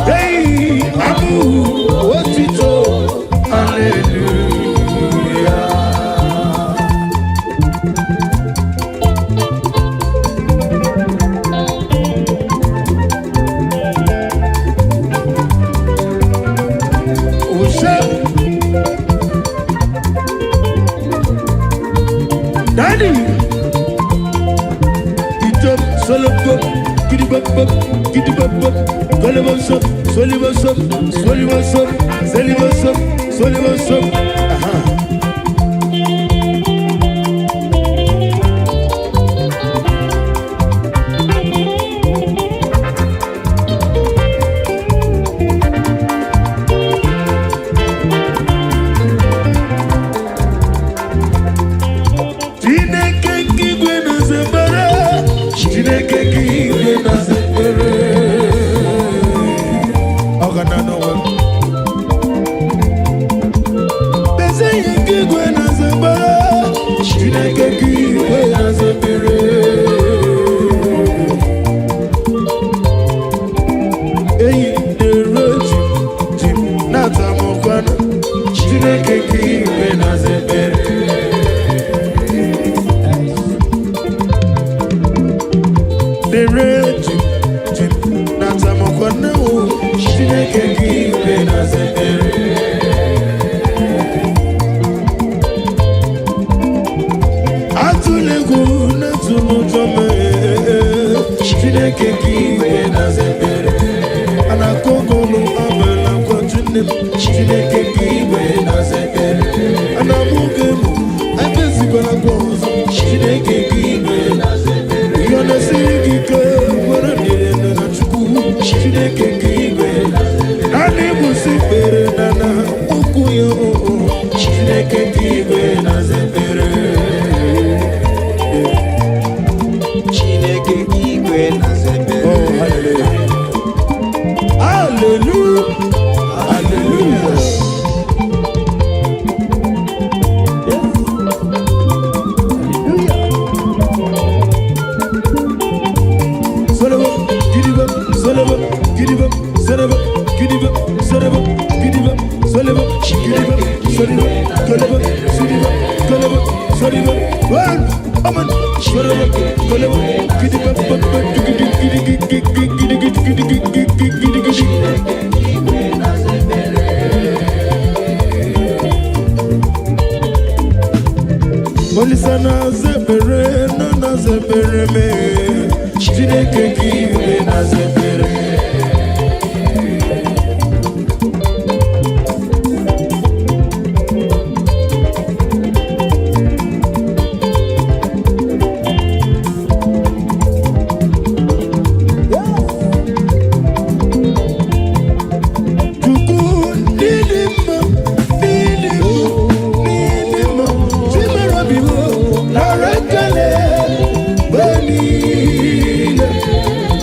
Hey, Abu, what's it all? Hallelujah. Daddy, it's up, solo pop, kitty pop, kitty pop, Golibosop, Solibosop, Solibosop, Solibosop, Solibosop. Aha.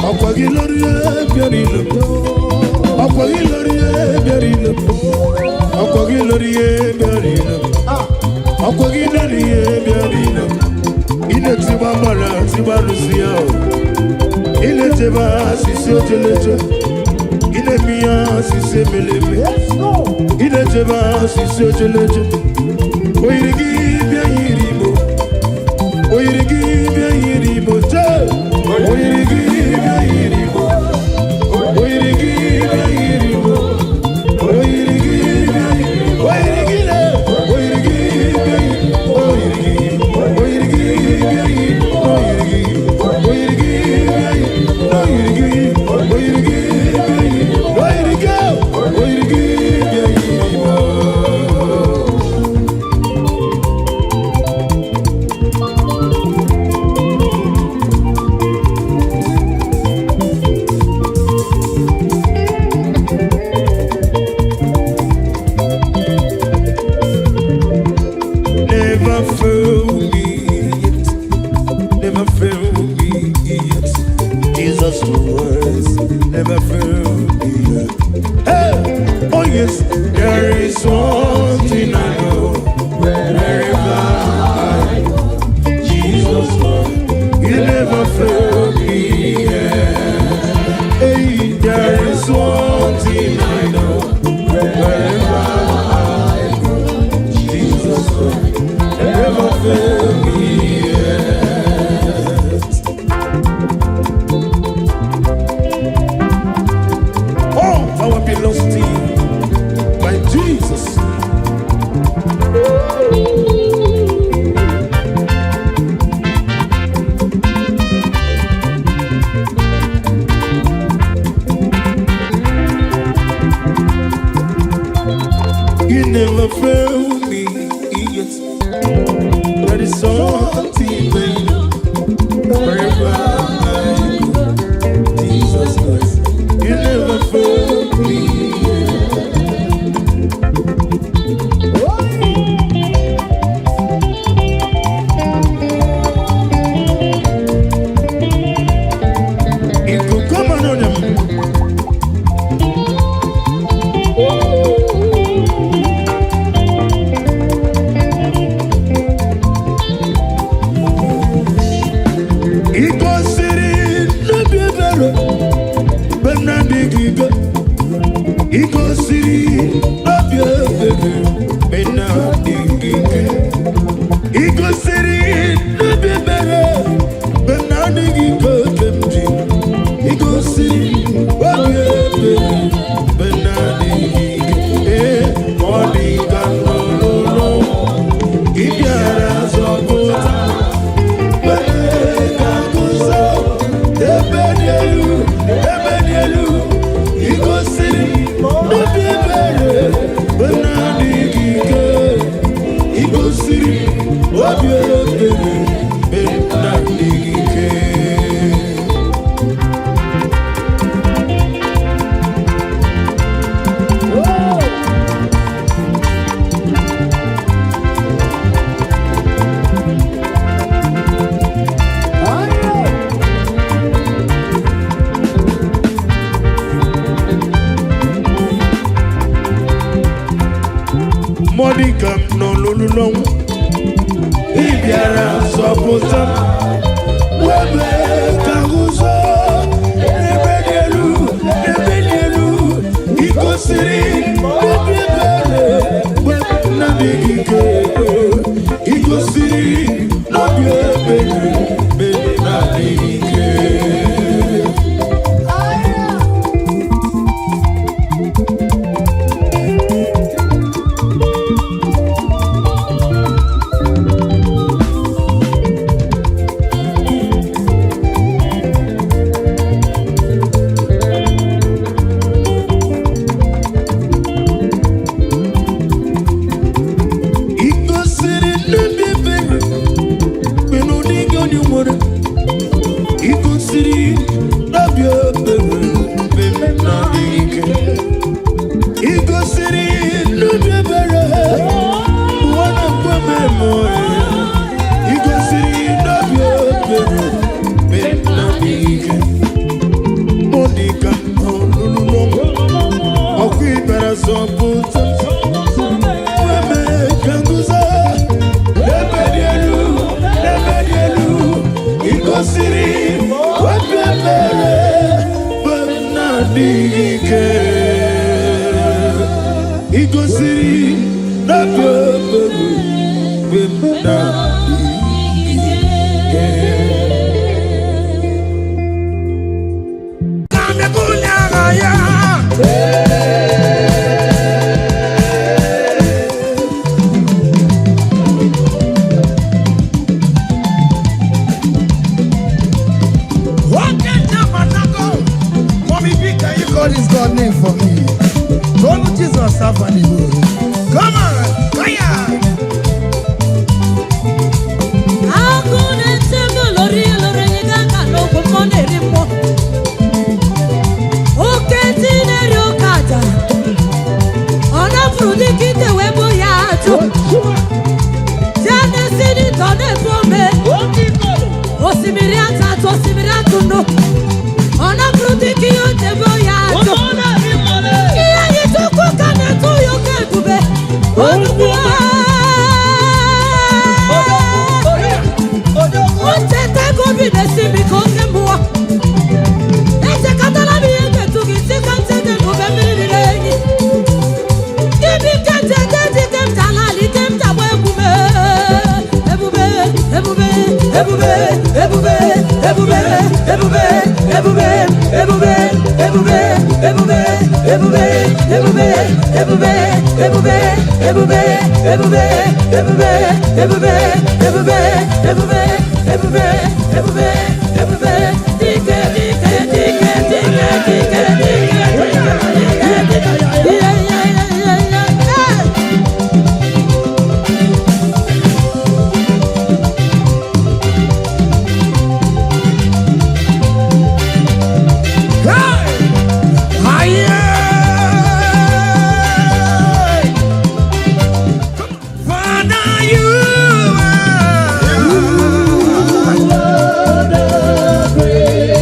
Ọ̀pọ̀gí lórí ẹ̀bẹ̀rì lọ́pọ̀. Ọ̀pọ̀gí lórí ẹ̀bẹ̀rì lọ́pọ̀. Ọ̀pọ̀gí lórí ẹ̀bẹ̀rì lọ́pọ̀. Ọ̀pọ̀gí lórí ẹ̀bẹ̀rì lọ́pọ̀. Ilé tí wàá mọ̀ra tí wàá lù sí ẹ̀ o. Ilé tí wàá ṣiṣẹ́ ojúlẹ̀jọ́. Ilé mìíràn ṣiṣẹ́ mẹlẹ́mẹ́. Ilé tí wàá ṣiṣẹ́ ojúlẹ̀jọ́. Oyirigi bí ẹyin rí mo. Oyirigi bí ẹyin rí mo jẹ́. Oyirigi bí ẹyin rí mo. Oyirigi bí ẹyin rí mo. Oyirigi bí ẹyin rí mo. Oyirigi lẹ. Oyirigi bí ẹyin. Oyirigi. Oyirigi bí ẹyin. Oyirigi. Oyirigi bí ẹyin. Oyirigi. Oyirigi bí ẹyin. Oyirigi. Oyirigi bí ẹyin rí mo. Never fail me yet. Never fail me yet. Jesus words never fail me yet. Hey! Oh yes, there is one thing I know. Wherever I go, Jesus Lord, He never fail me yet. Hey, there is one thing I know. Wherever I go, Jesus Lord, never fail me yet. All power belongs to you, my Jesus. You never fail me yet. That is something I know. Wherever I go, Jesus Christ, You never fail me yet. It could come on them. Igbo siri n'obi ebere, benadigigo. Igbo siri n'obi ebere, benadigigo. Igbo siri n'obi ebere, benadigigo kemji. Igbo siri n'obi ebere, benadigigo. Monie Point Ibiara zọpụta. Monica no lululong Ibiara zọpụta Webe kaguzo Nebedielu Ikosiri Nebebele Webe nabigike Ikosiri Nebebele Bebe nabigike Lord of grace.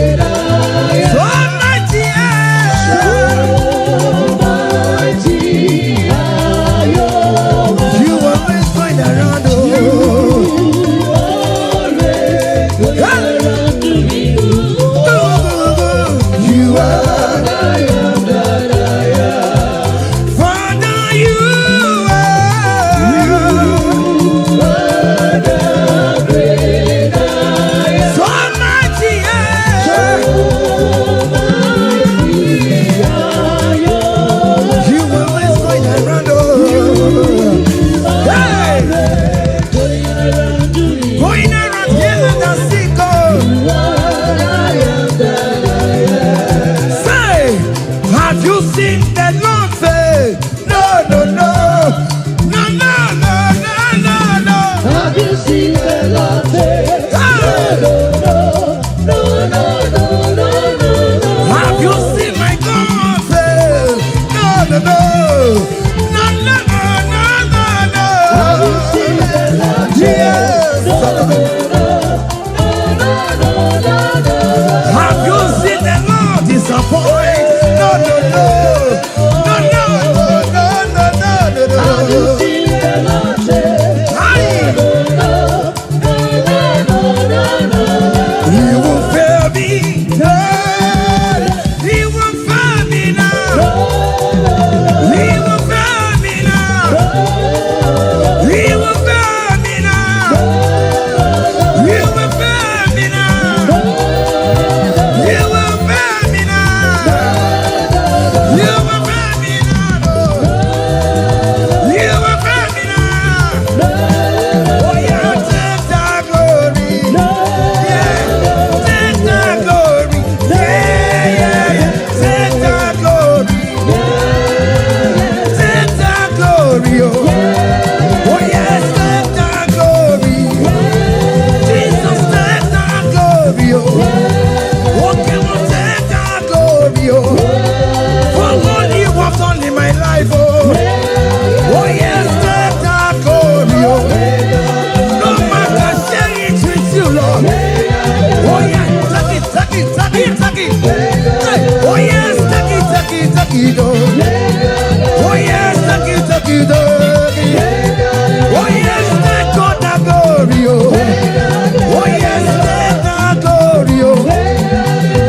Oh yes, take all the glory. Oh yes, take the glory.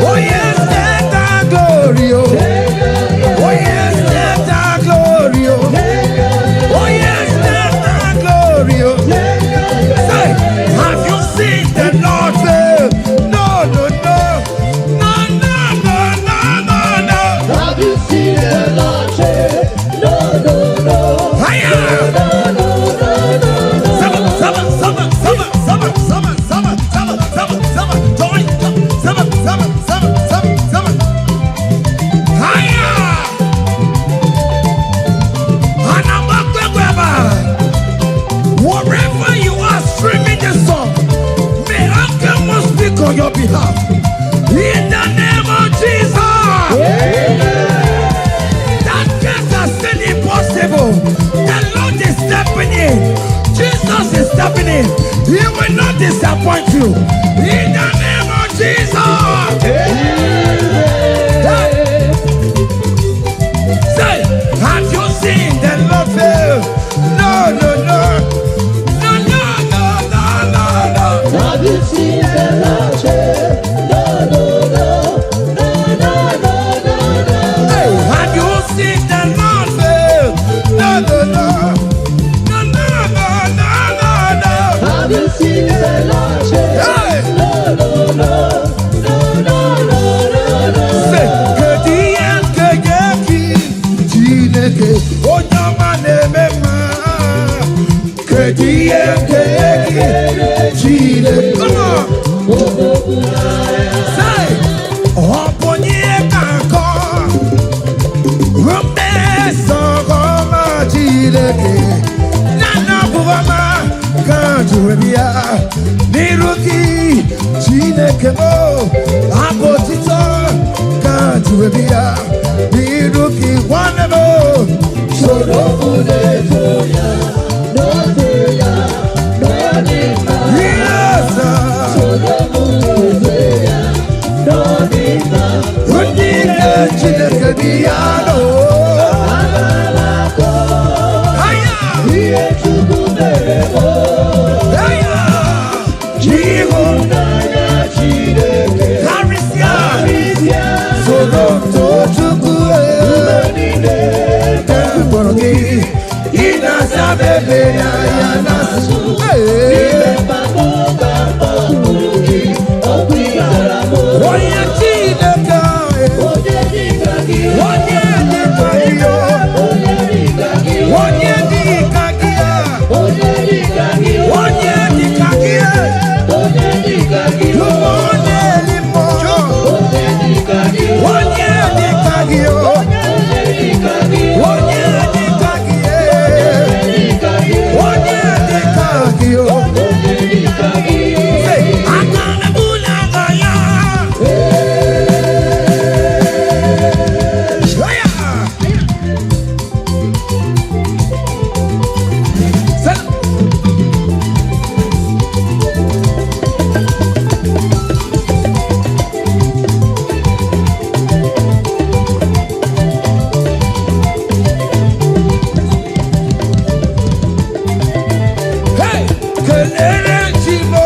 Oh yes, take the glory. Oh yes, take the glory. Oh yes, take the glory. Say, have you seen the Lord? No, no, no, no, no, no, no, no, no. Have you seen the Lord? No, no, no. Higher. Wherever you are streaming this song, may Uncle must speak on your behalf. In the name of Jesus. That case has been impossible. The Lord is stepping in. Jesus is stepping in. He will not disappoint you. In the name of Jesus. Say, have you seen the Lord fail? No, no, no. No, no, no, no, no, no. Have you seen the Lord? No, no, no. No, no, no, no, no. Hey, have you seen the Lord fail? No, no, no. No, no, no, no, no, no. Have you seen the Lord? Hey. No, no, no. No, no, no, no, no. Say, Chineke, Onyama Nemema. Chineke, come on. Say, Oponye Kako. Rumbe Sogoma Chineke. Nana Buvama, Kanjurebia. Niruki, Chineke Mo. Abotito, Kanjurebia. Niruki, Wanemo. Sorobunezoya, no teya, no nima. Yes, sir. Sorobunezoya, no nima. Undine Chineke Diano. Abalako, Haya. iye chukwumeremo. Haya. Jiho. Naya Chineke, Karisia. Arisia, Soronto Chukwu. Umanine, Keborogi. Inasa bebe ya nasu. Hey. Babo, Babo, Ugi, Okwiyaramo. Onye Chineke. Onye dịka gị, Onye dịka gị. onye dịka gị, Onye dịka gị. onye dịka gị, Onye dịka gị. onye dịka gị, Onye limo. onye dịka gị, Onye dịka gị. onye dịka gị, Onye dịka gị. dịka gị, Onye dịka gị. onye dịka gị. Say, aka na bula aka ya. Oya. Say. Hey, kelere chimo,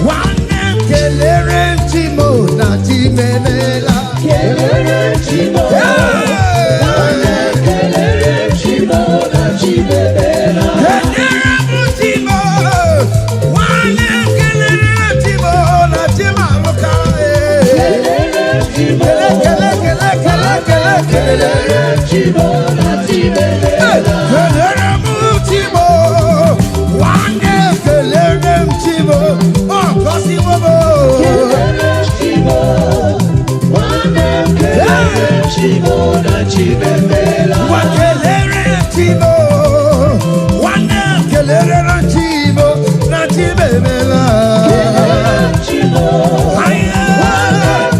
nwanne m kelere chimo na chimemela. Kelere Chimo, nwanne kelere Chimo na Chimemela. Kelere m chimo, nwanne m kelere chimo na chimaluka. Kelere Chimo, Kele, kele, kele, kele, kele, kele. kelere Chimo na Chimemela. Kelere m chimo, nwanne m kelere m chimo, ọ gọziwo m. Kelere Chimo, nwanne kelere Chimo na Chimemela. Nwa kelere chimo, nwanne m kelere na chimo na chimemela. Kelere Chimo, Aya.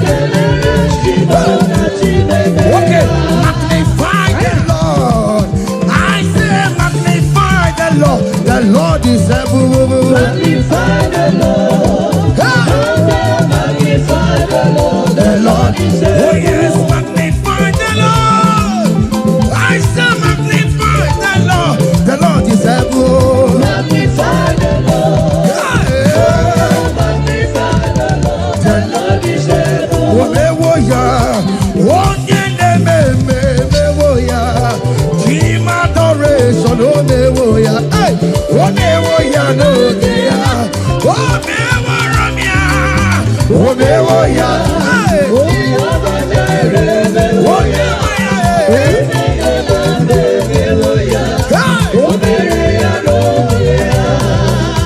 kelere Chimo na Chimemela. Okay, magnify the Lord. I say magnify the Lord. The Lord is everywhere. Magnify the Lord. Hey! Magnify the Lord. The Lord is Oh yes, magnify the Lord. I say magnify the Abuja. Onye mewo ya. Team adoration omewo ya. Hey, omewo ya n'oge ya. Omewo Romia. Omewo ya. Hey, omewo ya.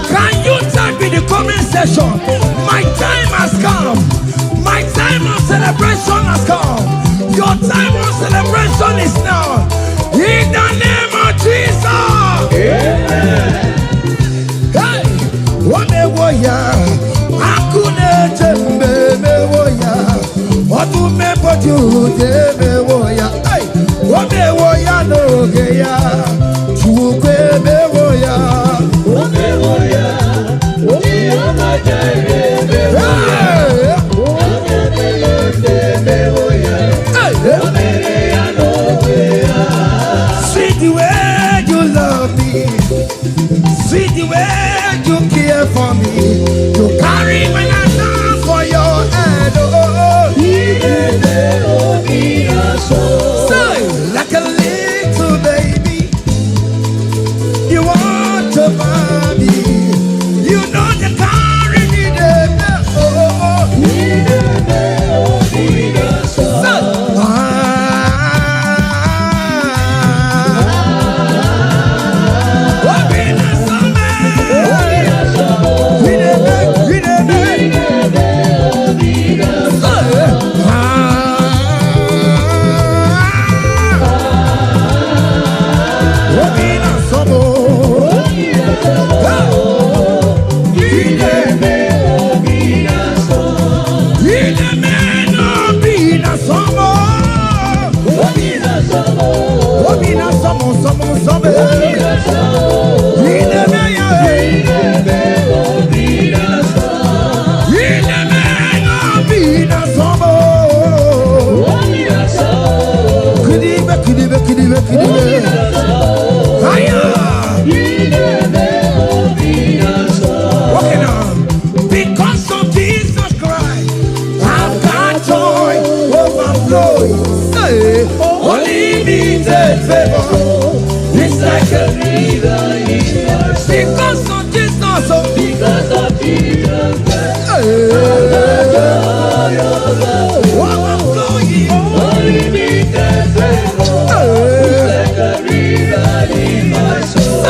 Can you type in the comment section? My time has come. My time of celebration has come. Your time of celebration is now. In the name of Jesus. Hey, Wamewoya, Akune Jembe Mewoya, Otume Potu Mewoya, hey, Wamewoya no Geya, Chukwe Mewoya, Wamewoya, Omioma Jere Mewoya, Mewoya, Wamewoya no Geya. See the way you love me. See the way you care for me. You carry my hand for your head. So, like a little baby, you want to buy me. You know you carry me there. Because of Jesus Christ, I've got joy overflowing. Unlimited favor. It's like a river in mercy. Because of Jesus, because of Jesus Christ, overflowing. Unlimited favor. It's like a river in my soul.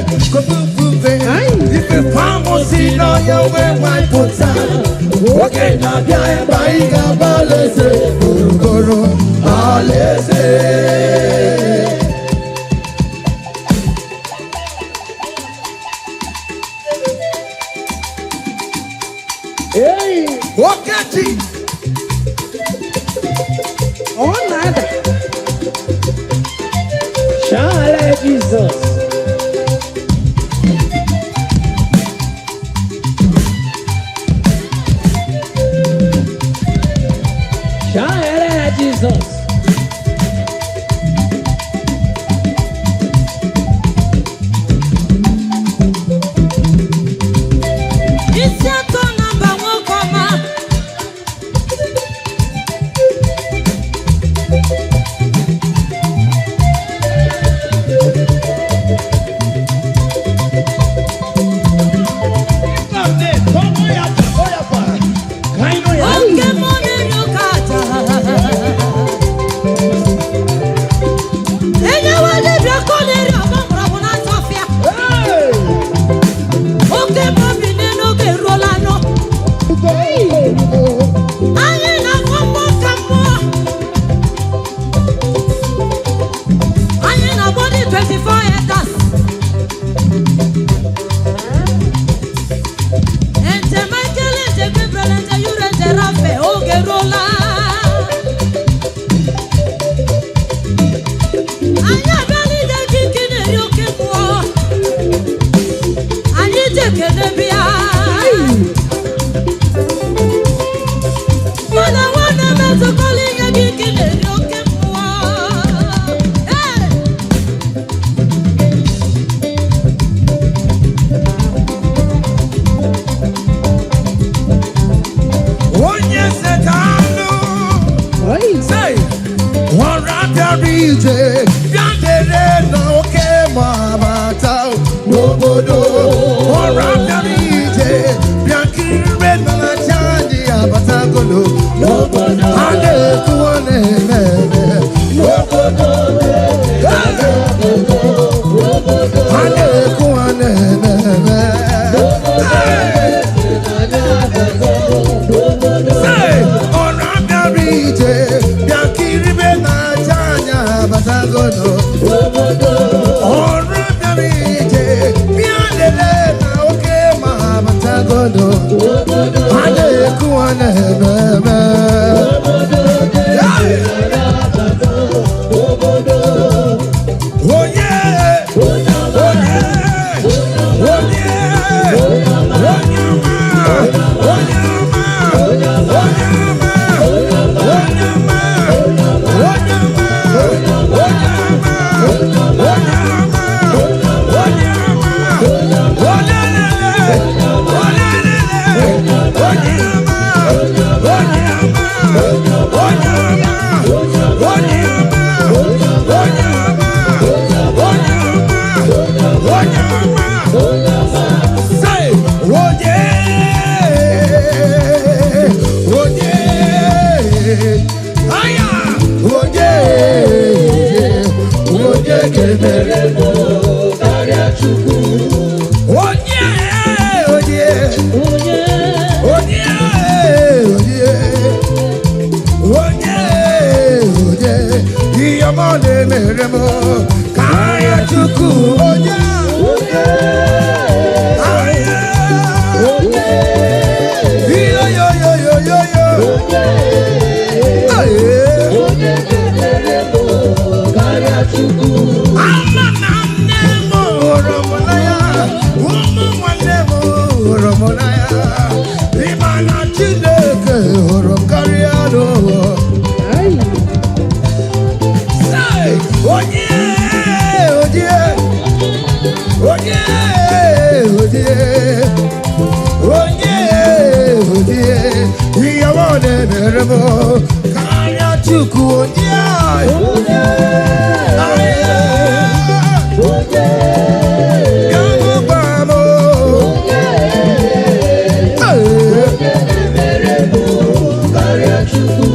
If you found one see no your way my put okay now yeah by balese guru balese Hey, wakati oh nada. Shale Jesus. Shale Jesus. Isi atọ namba nwoke ọma. Oke Monie Nyokata. Enyewa dibịa kọlịrị ọgbọmgbọrọgwụ na ntọfịa. Oke mọbi n'oge eruola nọ. Anyị na-akpọ mmụọ ka mmụọ. Anyị na-agbọ dị 24 elders. Ente Michael, ente Gabriel, ente Ure, ente Rafe, oge eruola. Anyị abịala ide ikike na-eri oke mmụọ. Anyị ji ekele bịa. Mụ na nwanne m ezukọla inye gị ike na-eri oke mmụọ. Hey! onye setanu say ọra bịara ije bịa dere na oke ma bata n'obodo ọra bịara ije bịa kirire na aja dị abatagolo N'obodo, a na-ekwu ọ na-eme eme n'obodo, a na-ekwu ọ na-eme eme Say, ọra bịara ije bịa kiribe na aja anya abatagono ọra bịara ije bịa lele na oke ma abatagono a na-ekwu ọ na-eme eme onye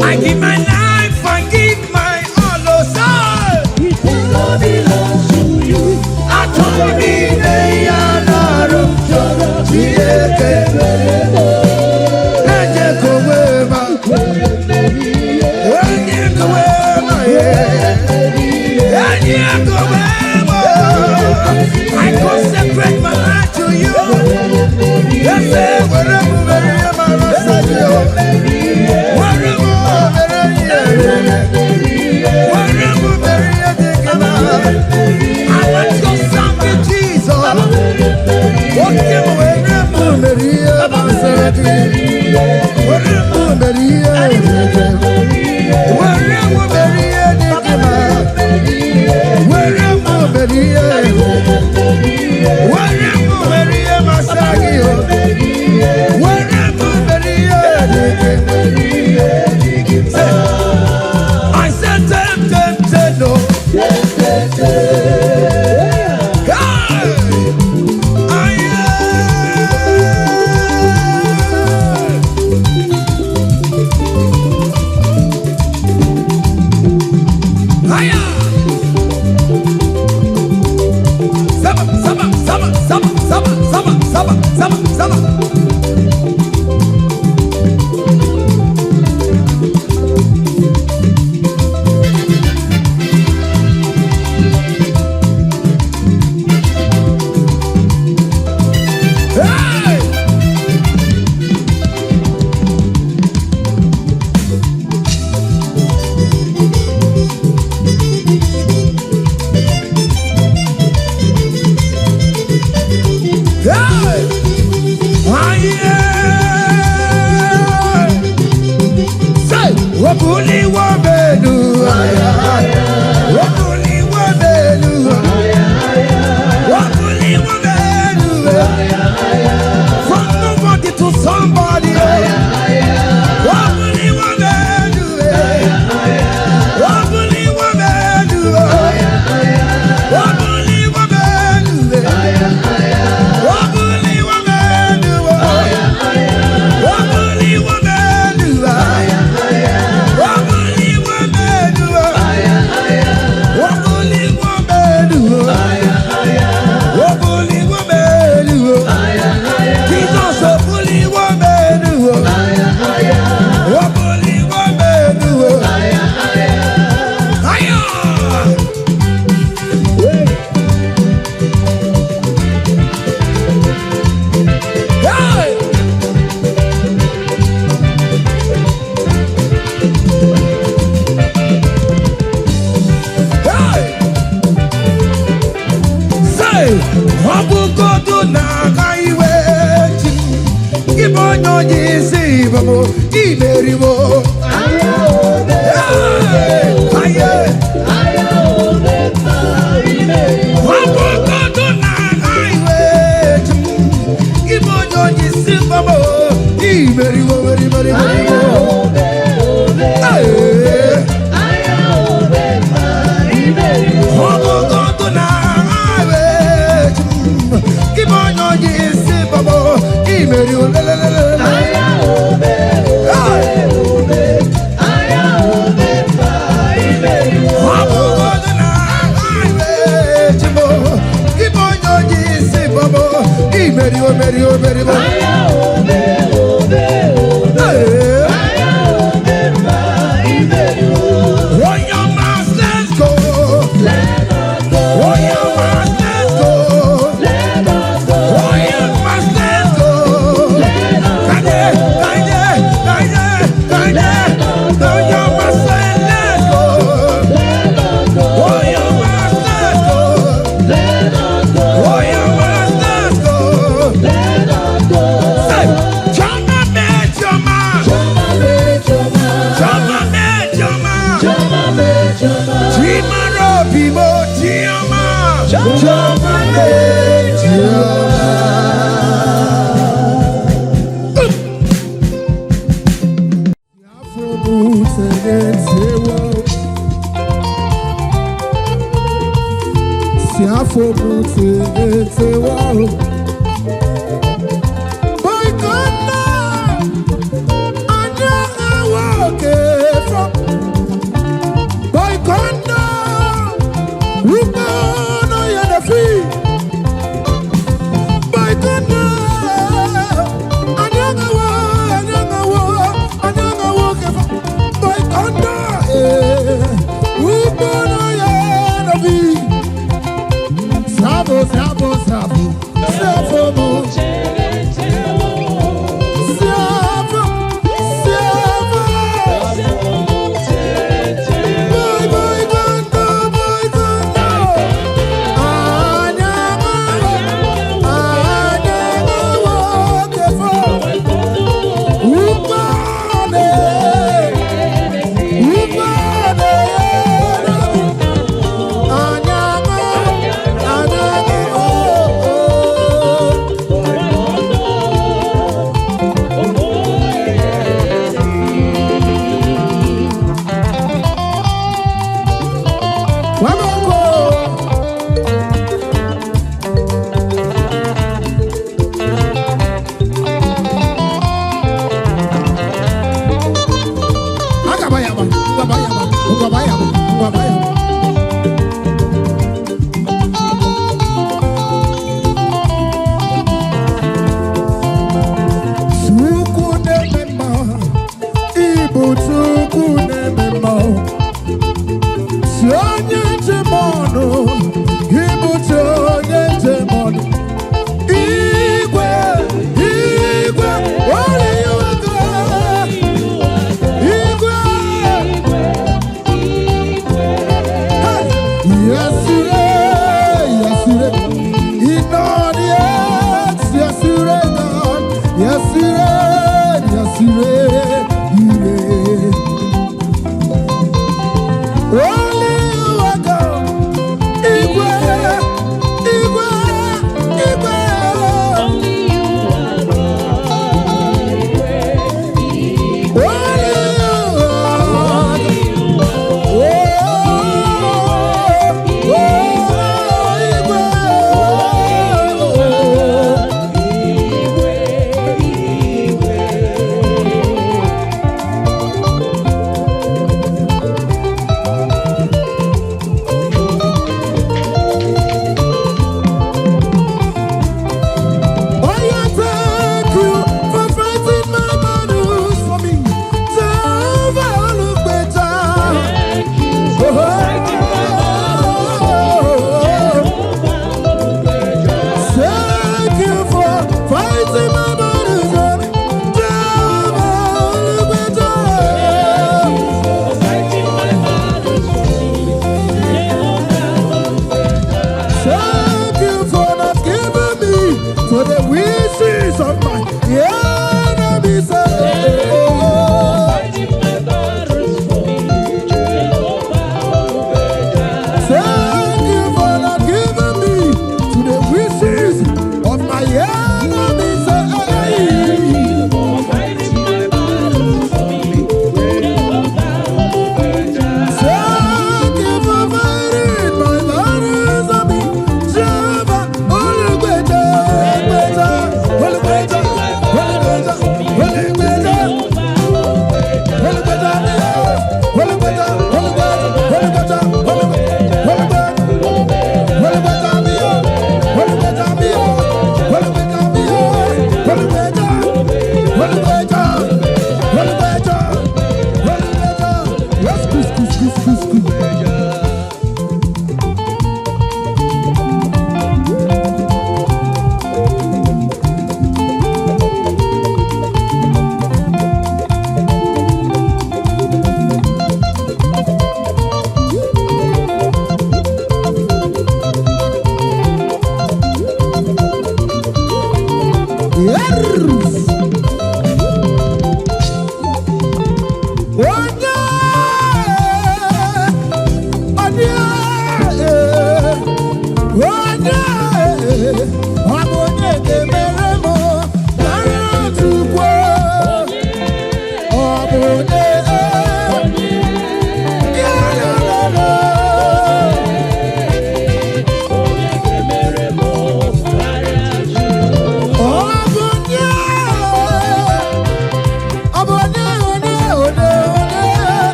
I give my life, I give my all, oh, soul. it belongs to you. I told me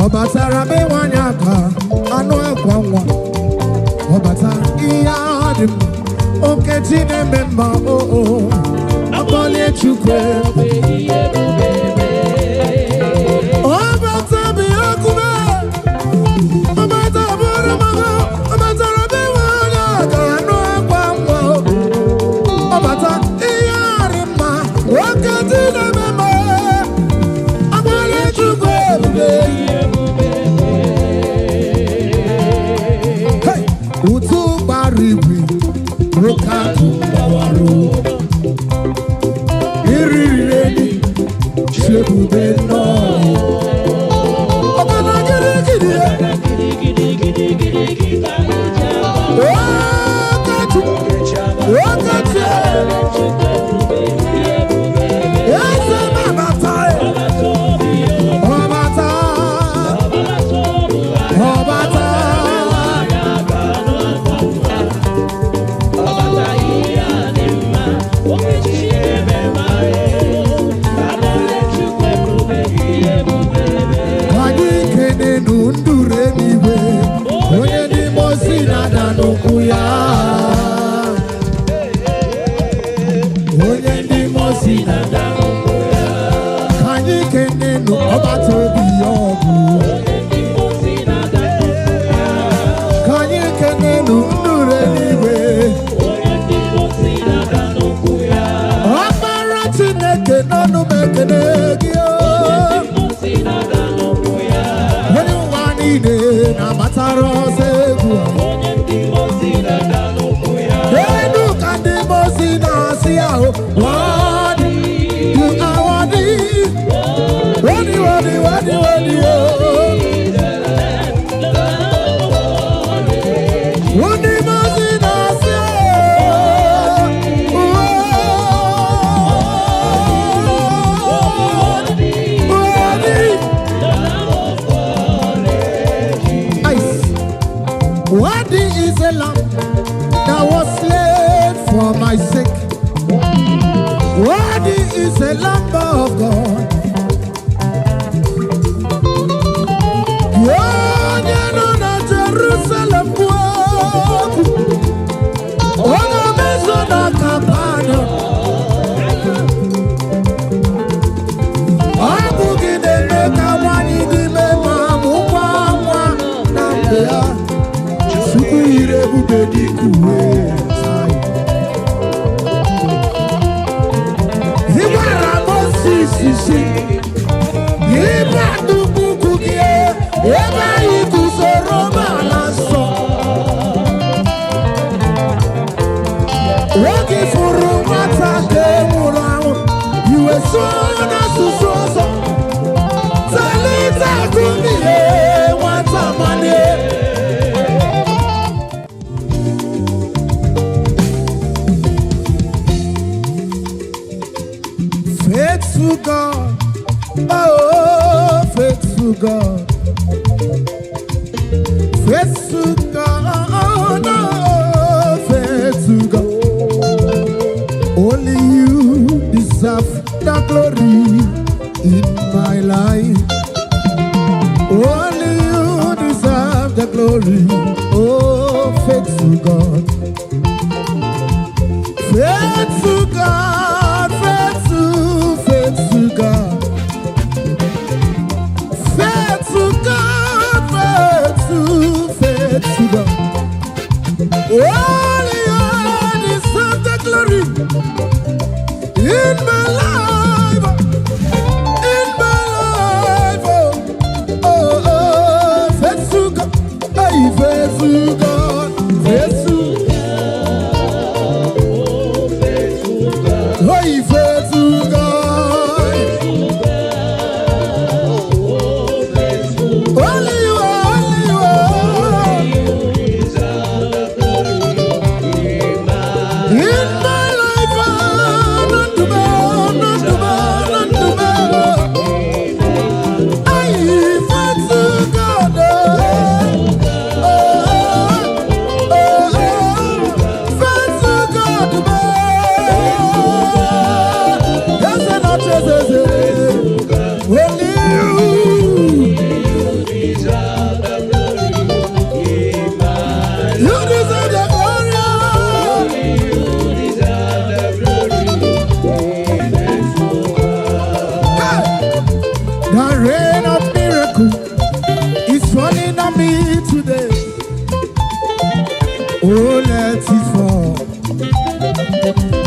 ọbatara be nwanyị aka anụ akwa nwa ọbata ihe agha dị mma okechi na-eme mma akpọlie Chukwu ọbata bụ ya kume ọbata bụrụ mama ọbatara be nwanyị aka anụ akwa nwa ọbata ihe agha dị mma okechi na-eme mma akpọlie Chukwu Utu baribi Rokatu Bawaro Irireni Shebube no Obana giri giri Rokatu Faithful God, oh, faithful God, faithful God, oh, faithful God. Only you deserve the glory in my life. Only you deserve the glory, oh, faithful God. Faithful God, faithful God. Faithful God, faithful God. Only you deserve the glory in my life, oh, oh, faithful God, hey, faithful God, faithful. Hey, faithful God. Only you are, only you are. In my life, not to bad, not to bad, not to bad. Hey, faithful God. Faithful God,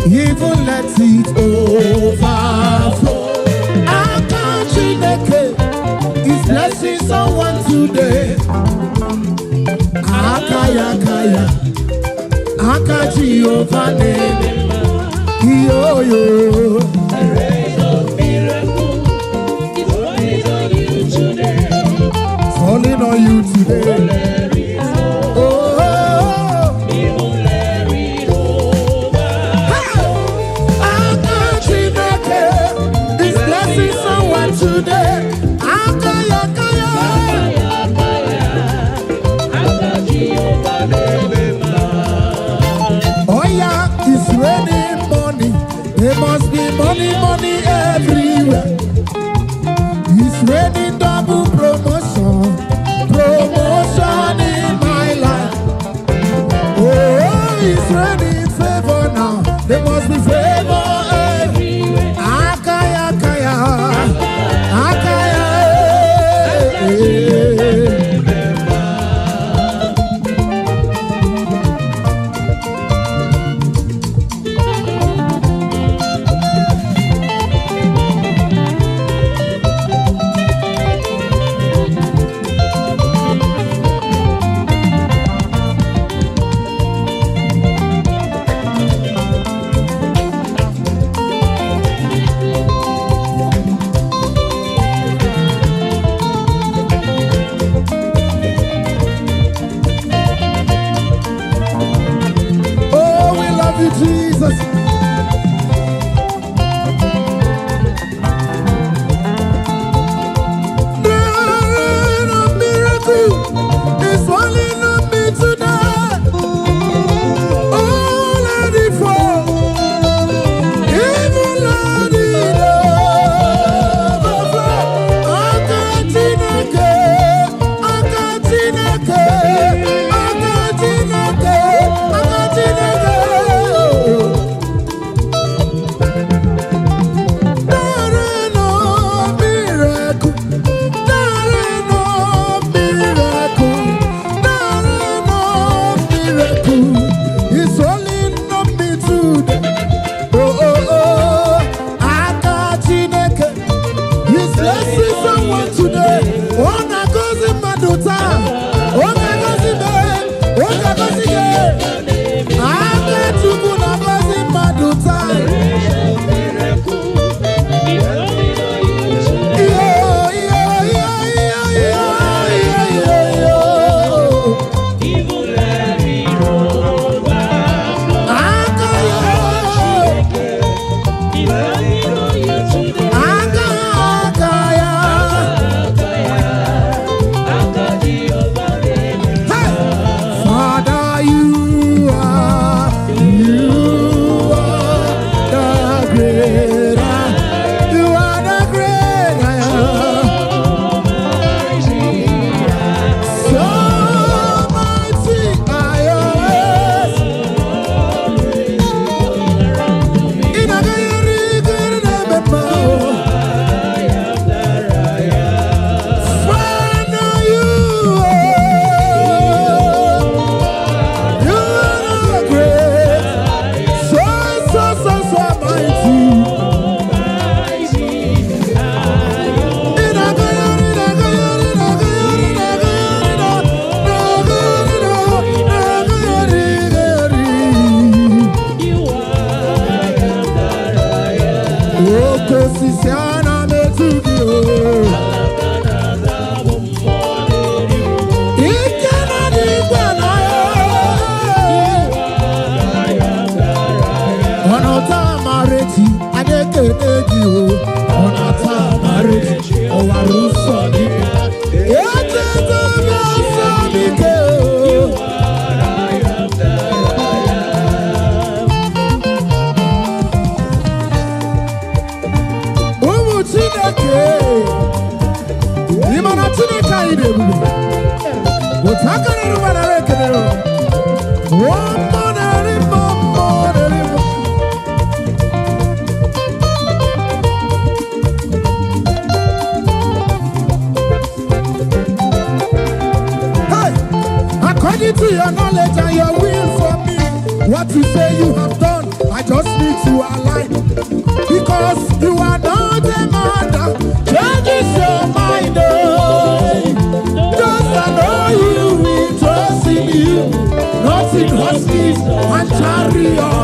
even let it overflow. I can't Chineke is blessing someone today. Akaya, Aka Jehovah name. Yo yo. The rain of miracle is falling on you today. Falling on you today. money, money everywhere. It's raining double promotion, promotion in my life. Oh, it's raining favor now. There must be favor everywhere. Akaya, akaya, akaya. Jesus. The rain of miracle is falling on me tonight. Oh, let it fall. Even let it overflow. Akatineke, akatineke, akatineke, akatineke. According to your knowledge and your will for me, what you say you have done, I just need to align. Because you are not a man that changes your mind. Just I know you will trust in you, not in horses and chariots.